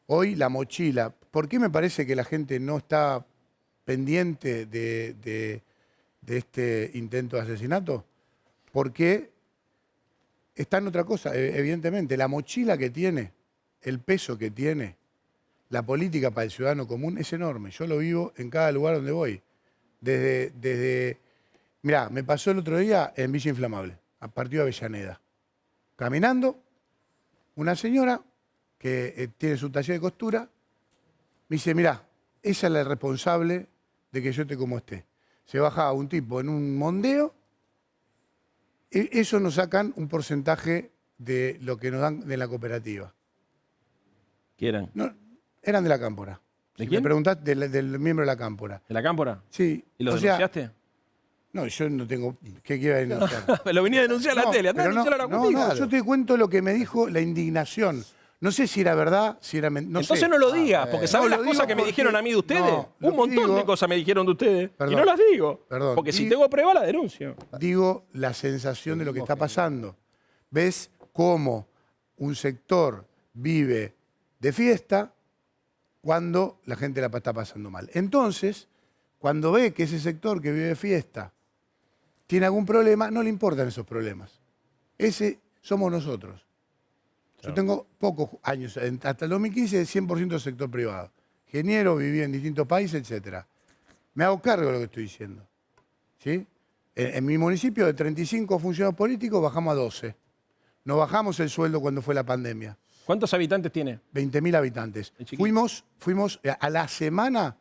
Hoy la mochila, ¿por qué me parece que la gente no está pendiente de este intento de asesinato? Porque está en otra cosa, evidentemente. La mochila que tiene, el peso que tiene, la política para el ciudadano común es enorme. Yo lo vivo en cada lugar donde voy. Mirá, me pasó el otro día en Villa Inflamable, a partir de Avellaneda. Caminando, una señora que tiene su taller de costura, me dice, mirá, esa es la responsable de que yo esté como esté. Se bajaba un tipo en un mondeo, eso nos sacan un porcentaje de lo que nos dan de la cooperativa. ¿Quieran? No, eran de la cámpora. ¿De Si quién? Me preguntás del miembro de la cámpora. ¿De la cámpora? Sí. ¿Y lo o sea, denunciaste? no, yo no tengo... ¿Qué quiero denunciar? Lo venía a denunciar a la No, tele. Andá a pero denunciar a la justicia. yo te cuento lo que me dijo la indignación. No sé si era verdad, si era mentira. Entonces no lo digas, porque ¿sabes No, las lo cosas digo que me porque- dijeron a mí de ustedes? no, lo Un montón que digo- de cosas me dijeron de ustedes. Perdón. Y no las digo. Perdón. Porque si Y- tengo prueba, la denuncio. Digo la sensación de lo que está pasando. ¿Ves cómo un sector vive de fiesta cuando la gente la está pasando mal? Entonces, cuando ve que ese sector que vive de fiesta tiene algún problema, no le importan esos problemas. Ese somos nosotros. Yo tengo pocos años, hasta el 2015, 100% del sector privado. Ingeniero, viví en distintos países, etc. Me hago cargo de lo que estoy diciendo. ¿Sí? En mi municipio, de 35 funcionarios políticos, bajamos a 12. No bajamos el sueldo cuando fue la pandemia. ¿Cuántos habitantes tiene? 20.000 habitantes. Es chiquito. Fuimos a la semana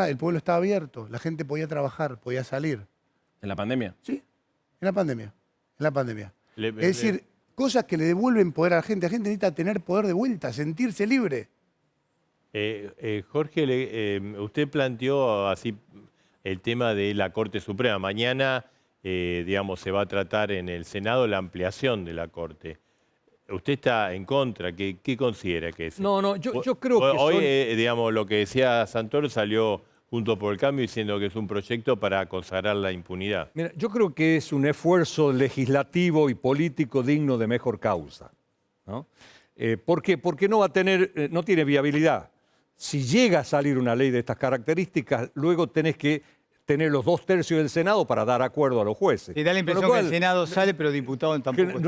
el pueblo estaba abierto, la gente podía trabajar, podía salir. ¿En la pandemia? ¿Sí? En la pandemia. En la pandemia. Le- Es decir, cosas que le devuelven poder a la gente. La gente necesita tener poder de vuelta, sentirse libre. Jorge, usted planteó así el tema de la Corte Suprema. Mañana, digamos, se va a tratar en el Senado la ampliación de la Corte. ¿Usted está en contra? ¿Qué considera que es? No, yo creo que Hoy, son- digamos, lo que decía Santoro salió Juntos por el Cambio diciendo que es un proyecto para consagrar la impunidad. Mira, yo creo que es un esfuerzo legislativo y político digno de mejor causa, ¿no? ¿Por qué? Porque no va a tener, no tiene viabilidad. Si llega a salir una ley de estas características, luego tenés que tener los 2/3 del Senado para dar acuerdo a los jueces. Y da la Con lo impresión que cual, el Senado sale, pero diputado que tampoco.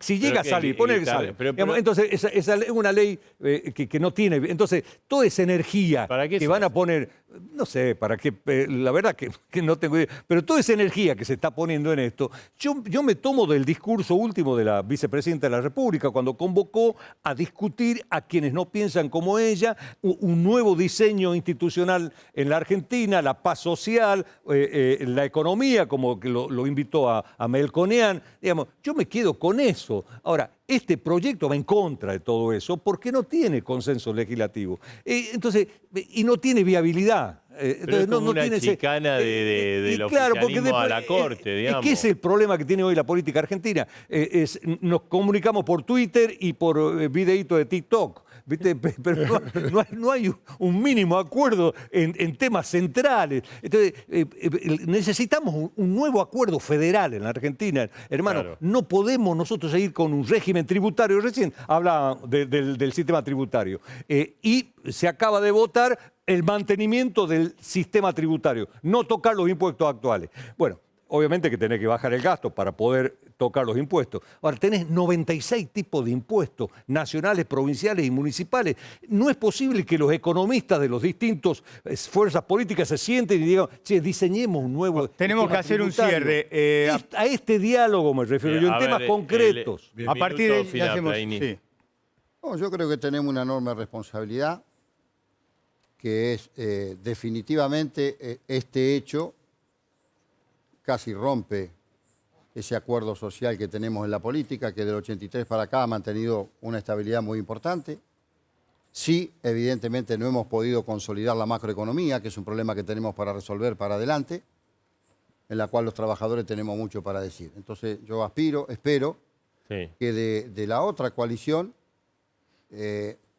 si llega a que- salir, pone que está sale. bien, pero- Digamos, entonces, esa es una ley que no tiene. Entonces, toda esa energía ¿Para qué que se van a hace? poner, no sé, para qué, la verdad que no tengo idea, pero toda esa energía que se está poniendo en esto, yo me tomo del discurso último de la vicepresidenta de la República, cuando convocó a discutir a quienes no piensan como ella, un nuevo diseño institucional en la Argentina, la paz social, la economía, como que lo invitó a Melconian. Digamos, yo me quedo con eso. Ahora, este proyecto va en contra de todo eso porque no tiene consenso legislativo. Entonces, y no tiene viabilidad. Pero es como una chicana del oficialismo a la Corte, digamos. ¿Qué es el problema que tiene hoy la política argentina? Nos comunicamos por Twitter y por videíto de TikTok. ¿Viste? Pero no hay un mínimo acuerdo en temas centrales. Entonces, necesitamos un nuevo acuerdo federal en la Argentina. Hermano, Claro. no podemos nosotros seguir con un régimen tributario. Recién hablaba del sistema tributario. Y se acaba de votar el mantenimiento del sistema tributario, no tocar los impuestos actuales. Bueno, obviamente que tenés que bajar el gasto para poder tocar los impuestos. Ahora, tenés 96 tipos de impuestos, nacionales, provinciales y municipales. No es posible que los economistas de los distintos fuerzas políticas se sienten y digan, che, diseñemos un nuevo... Tenemos que hacer un cierre. A este diálogo me refiero yo, en temas concretos. A partir de final, hacemos... Plaini. Sí. No, yo creo que tenemos una enorme responsabilidad, que es definitivamente este hecho casi rompe ese acuerdo social que tenemos en la política, que del 83 para acá ha mantenido una estabilidad muy importante. Sí, evidentemente no hemos podido consolidar la macroeconomía, que es un problema que tenemos para resolver para adelante, en la cual los trabajadores tenemos mucho para decir. Entonces yo espero Sí. que de la otra coalición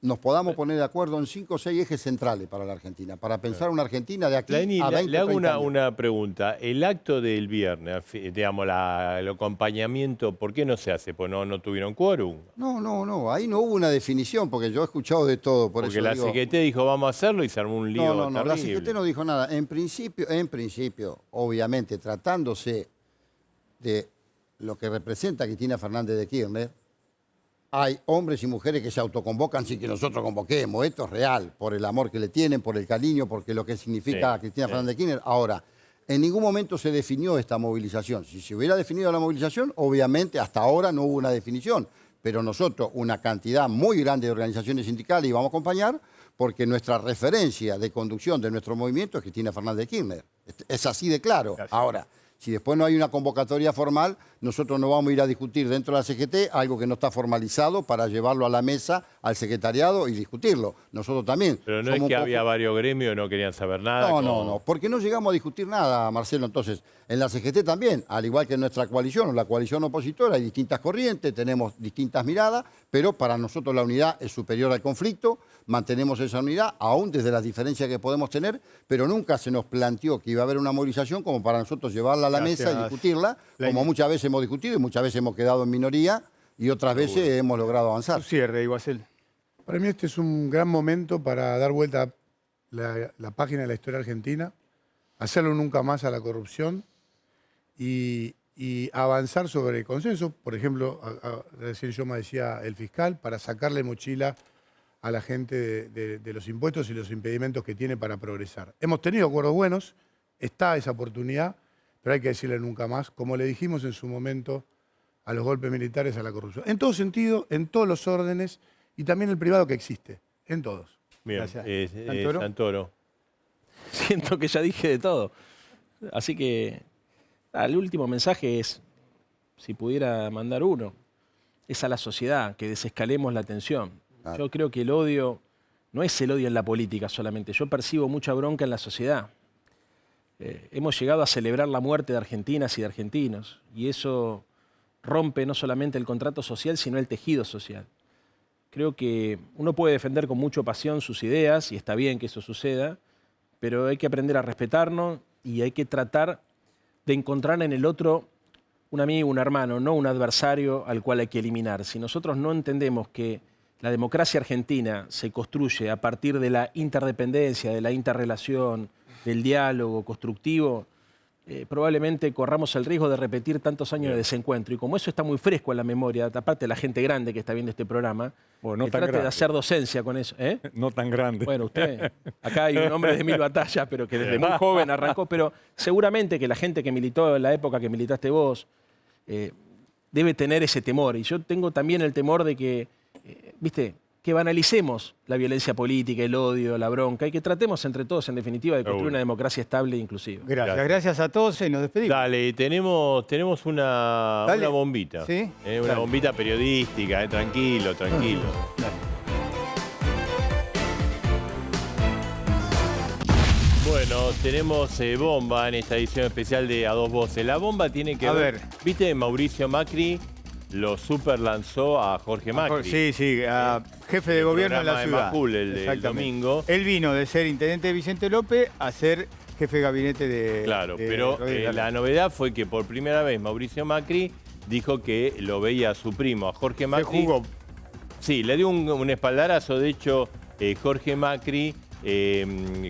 nos podamos poner de acuerdo en 5 o 6 ejes centrales para la Argentina, para pensar una Argentina de aquí Plaini, a 20 le hago 30 años. una pregunta. El acto del viernes, digamos, el acompañamiento, ¿por qué no se hace? Pues no tuvieron quórum. No, ahí no hubo una definición, porque yo he escuchado de todo, por Porque eso la digo, CGT dijo vamos a hacerlo y se armó un lío no, la terrible. CGT no dijo nada. En principio, obviamente, tratándose de lo que representa Cristina Fernández de Kirchner, hay hombres y mujeres que se autoconvocan sin que nosotros convoquemos. Esto es real, por el amor que le tienen, por el cariño, porque lo que significa Sí, Cristina sí. Fernández de Kirchner. Ahora, en ningún momento se definió esta movilización. Si se hubiera definido la movilización, obviamente hasta ahora no hubo una definición. Pero nosotros, una cantidad muy grande de organizaciones sindicales, íbamos a acompañar porque nuestra referencia de conducción de nuestro movimiento es Cristina Fernández de Kirchner. Es así de claro. Gracias. Ahora, si después no hay una convocatoria formal, nosotros no vamos a ir a discutir dentro de la CGT algo que no está formalizado para llevarlo a la mesa, al secretariado y discutirlo. Nosotros también. Pero no somos es un que poco- había varios gremios, no querían saber nada. No, porque no llegamos a discutir nada, Marcelo. Entonces, en la CGT también, al igual que en nuestra coalición o la coalición opositora, hay distintas corrientes, tenemos distintas miradas, pero para nosotros la unidad es superior al conflicto, mantenemos esa unidad, aún desde las diferencias que podemos tener, pero nunca se nos planteó que iba a haber una movilización como para nosotros llevarla a la Gracias. mesa y discutirla, como muchas veces hemos discutido y muchas veces hemos quedado en minoría y otras veces hemos logrado avanzar. Un cierre, Iguacel. Para mí este es un gran momento para dar vuelta la página de la historia argentina, hacerlo nunca más a la corrupción y avanzar sobre el consenso. Por ejemplo, recién yo me decía el fiscal, para sacarle mochila a la gente de los impuestos y los impedimentos que tiene para progresar. Hemos tenido acuerdos buenos, está esa oportunidad, pero hay que decirle nunca más, como le dijimos en su momento a los golpes militares, a la corrupción. En todo sentido, en todos los órdenes y también el privado que existe, en todos. Bien, Gracias. Santoro. Santoro. Siento que ya dije de todo. Así que el último mensaje es, si pudiera mandar uno, es a la sociedad, que desescalemos la tensión. Claro. Yo creo que el odio no es el odio en la política solamente, yo percibo mucha bronca en la sociedad. Hemos llegado a celebrar la muerte de argentinas y de argentinos, y eso rompe no solamente el contrato social, sino el tejido social. Creo que uno puede defender con mucha pasión sus ideas, y está bien que eso suceda, pero hay que aprender a respetarnos y hay que tratar de encontrar en el otro un amigo, un hermano, no un adversario al cual hay que eliminar. Si nosotros no entendemos que la democracia argentina se construye a partir de la interdependencia, de la interrelación, del diálogo constructivo, probablemente corramos el riesgo de repetir tantos años de desencuentro. Y como eso está muy fresco en la memoria, aparte de la gente grande que está viendo este programa, Bueno, no que tan trate de grande. hacer docencia con eso. ¿Eh? No tan grande. Bueno, usted, acá hay un hombre de 1000 batallas, pero que desde muy joven arrancó, pero seguramente que la gente que militó en la época que militaste vos debe tener ese temor. Y yo tengo también el temor de que, viste, que banalicemos la violencia política, el odio, la bronca, y que tratemos entre todos, en definitiva, de construir Seguro. una democracia estable e inclusiva. Gracias a todos y nos despedimos. Dale, tenemos una Dale. bombita. ¿Sí? Una Dale. bombita periodística, tranquilo. Bueno, tenemos bomba en esta edición especial de A Dos Voces. La bomba tiene que A ver. ver. ¿Viste? Mauricio Macri lo super lanzó a Jorge Macri. Sí, jefe de gobierno en la programa de ciudad. Majul, el del Exactamente. domingo. Él vino de ser intendente de Vicente López a ser jefe de gabinete de... Claro, de pero Rodríguez la Larreta. novedad fue que por primera vez Mauricio Macri dijo que lo veía a su primo, a Jorge Se Macri. jugó. Sí, le dio un espaldarazo. De hecho, Jorge Macri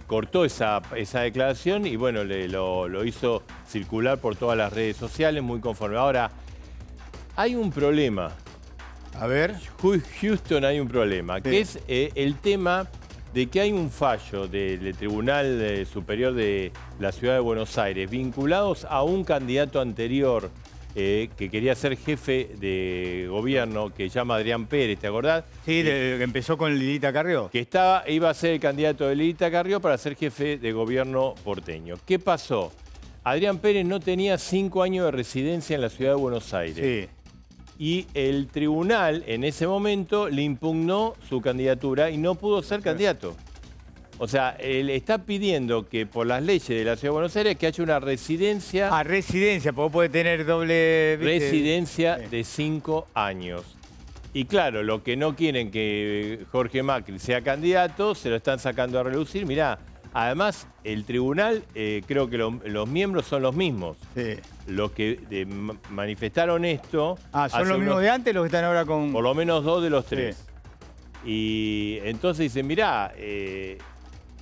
cortó esa declaración y bueno, lo hizo circular por todas las redes sociales, muy conforme. Ahora, hay un problema. A ver. Houston, hay un problema, Sí. que es el tema de que hay un fallo del Tribunal Superior de la Ciudad de Buenos Aires vinculados a un candidato anterior que quería ser jefe de gobierno, que se llama Adrián Pérez, ¿te acordás? Sí, que empezó con Lilita Carrió. Que iba a ser el candidato de Lilita Carrió para ser jefe de gobierno porteño. ¿Qué pasó? Adrián Pérez no tenía 5 años de residencia en la Ciudad de Buenos Aires. Sí. Y el tribunal en ese momento le impugnó su candidatura y no pudo ser candidato. O sea, él está pidiendo que por las leyes de la Ciudad de Buenos Aires que haya una residencia, Ah, residencia, porque vos podés tener doble... ¿viste? residencia Sí. de 5 años. Y claro, lo que no quieren que Jorge Macri sea candidato, se lo están sacando a relucir. Mirá, además el tribunal, creo que los miembros son los mismos. Sí. Los que manifestaron esto... Ah, ¿son hace los mismos unos- de antes los que están ahora con...? Por lo menos 2 de los 3. Sí. Y entonces dicen, mirá,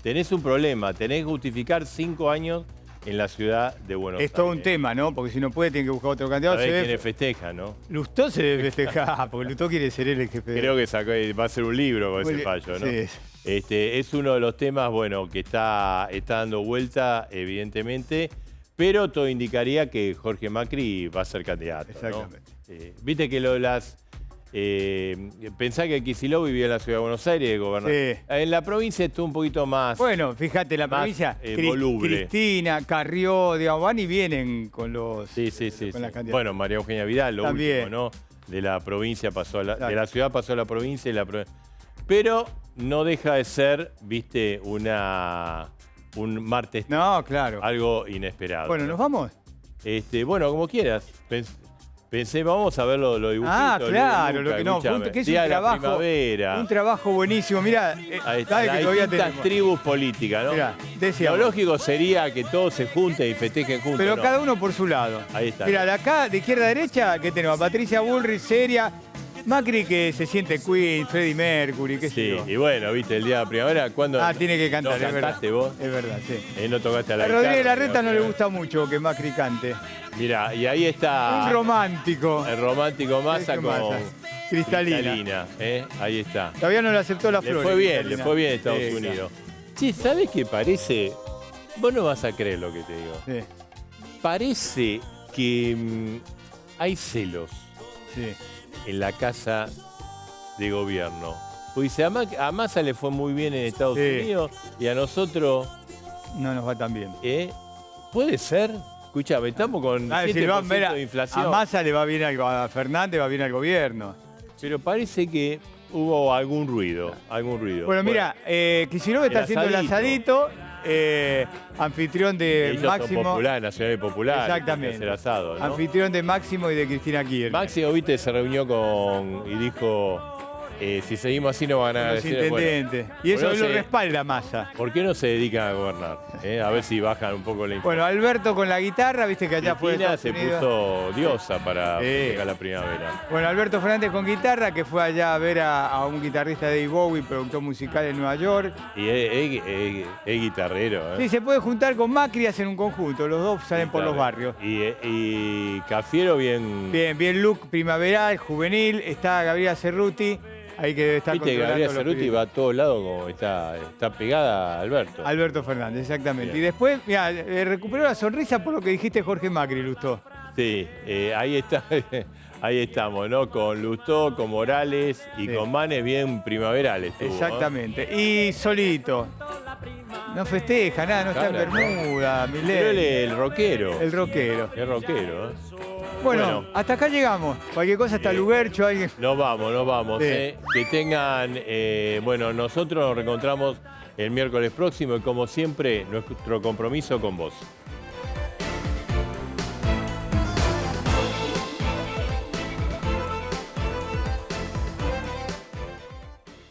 tenés un problema, tenés que justificar 5 años en la ciudad de Buenos Aires. Es todo un tema, ¿no? Porque si no puede, tiene que buscar otro candidato. Sabés Se ve- quiénes festejan, ¿no? Lustó se debe festejar, porque Lustó quiere ser él el jefe. Creo que va a ser un libro con ese Muy bien, fallo, ¿no? sí. Es uno de los temas, bueno, que está dando vuelta, evidentemente, pero todo indicaría que Jorge Macri va a ser candidato, ¿no? Exactamente. Viste que lo de las... pensá que Kicillof vivía en la Ciudad de Buenos Aires de gobernador. Sí. En la provincia estuvo un poquito más... Bueno, fíjate, la más, provincia, voluble. Cristina, Carrió, digamos, van y vienen con los... Sí. con las candidaturas. Bueno, María Eugenia Vidal, lo También. último, ¿no? De la provincia pasó a la... Exacto. De la ciudad pasó a la provincia y pero no deja de ser, viste, un martes, No, claro. algo inesperado. Bueno, ¿no? ¿nos vamos? Bueno, como quieras. Pensé, vamos a ver los dibujitos. Ah, claro, Luca, lo que no, fue escúchame. que es Día un de la trabajo, primavera. un trabajo buenísimo. Mirá, Ahí está, dale que las todavía distintas tenemos. tribus políticas, ¿no? Mirá, Lo decíamos. lógico sería que todos se junten y festejen juntos. Pero ¿no? cada uno por su lado. Ahí está. Mira, de acá, de izquierda a derecha, ¿qué tenemos? A Patricia Bullrich, seria. Macri que se siente Queen, Freddie Mercury, qué sé Sí, yo. y bueno, viste, el día de la primavera, ¿cuándo? Ah, tiene que cantar, ¿No es verdad. cantaste vos? Es verdad, sí. No tocaste a la A Rodríguez guitarra, Larreta no le pero- gusta mucho que Macri cante. Mirá, y ahí está Un romántico. el romántico Massa Ese con Massa. Cristalina. Ahí está. Todavía no le aceptó la Le flor. fue bien Cristalina. en Estados Sí, Unidos. Sí, ¿sabes qué parece? Vos no vas a creer lo que te digo. Sí, Parece que hay celos sí. en la casa de gobierno. Pues dice, a Massa le fue muy bien en Estados Sí. Unidos y a nosotros, No nos va tan bien. ¿puede ser? Escuchame, estamos con Ah, 7% si le va, mira, de inflación. a Massa le va bien a Fernández, va bien al gobierno. Pero parece que hubo algún ruido. Bueno, mira, Kicillof está el haciendo el asadito, anfitrión de ellos Máximo. son populares, nacionales populares. Exactamente. Hacer asado, ¿no? Anfitrión de Máximo y de Cristina Kirchner. Máximo, viste, se reunió y dijo, si seguimos así no van a ganar Los elecciones. Bueno, intendentes. Y eso bueno, él lo se- respalda Massa. ¿Por qué no se dedican a gobernar? A ver si bajan un poco la inflación. Bueno, Alberto con la guitarra, viste que allá fue de Cristina Estados se Unidos. puso diosa para Sí. llegar la primavera. Bueno, Alberto Fernández con guitarra, que fue allá a ver a un guitarrista de David Bowie, productor musical en Nueva York. Y es guitarrero, ¿eh? Sí, se puede juntar con Macri y hacen un conjunto. Los dos salen por los barrios. Y Cafiero bien... Bien look primaveral, juvenil. Está Gabriela Cerruti. Ahí que debe estar Viste que controlando Gabriela los Cerruti pibes. va a todos lados como está pegada a Alberto. Alberto Fernández, exactamente. Bien. Y después, mira, recuperó la sonrisa por lo que dijiste Jorge Macri, Lustó. Sí, ahí está, ahí estamos, ¿no? Con Lustó, con Morales y Sí. con Manes bien primaverales. estuvo, ¿no? Exactamente. Y solito. No festeja nada, no está en Claro, Bermuda, Pero él Milei. es el rockero. El rockero. Es rockero, ¿eh? Bueno, hasta acá llegamos. Cualquier cosa está Lubercho, alguien. Nos vamos, Sí. Que tengan, bueno, nosotros nos reencontramos el miércoles próximo y como siempre, nuestro compromiso con vos.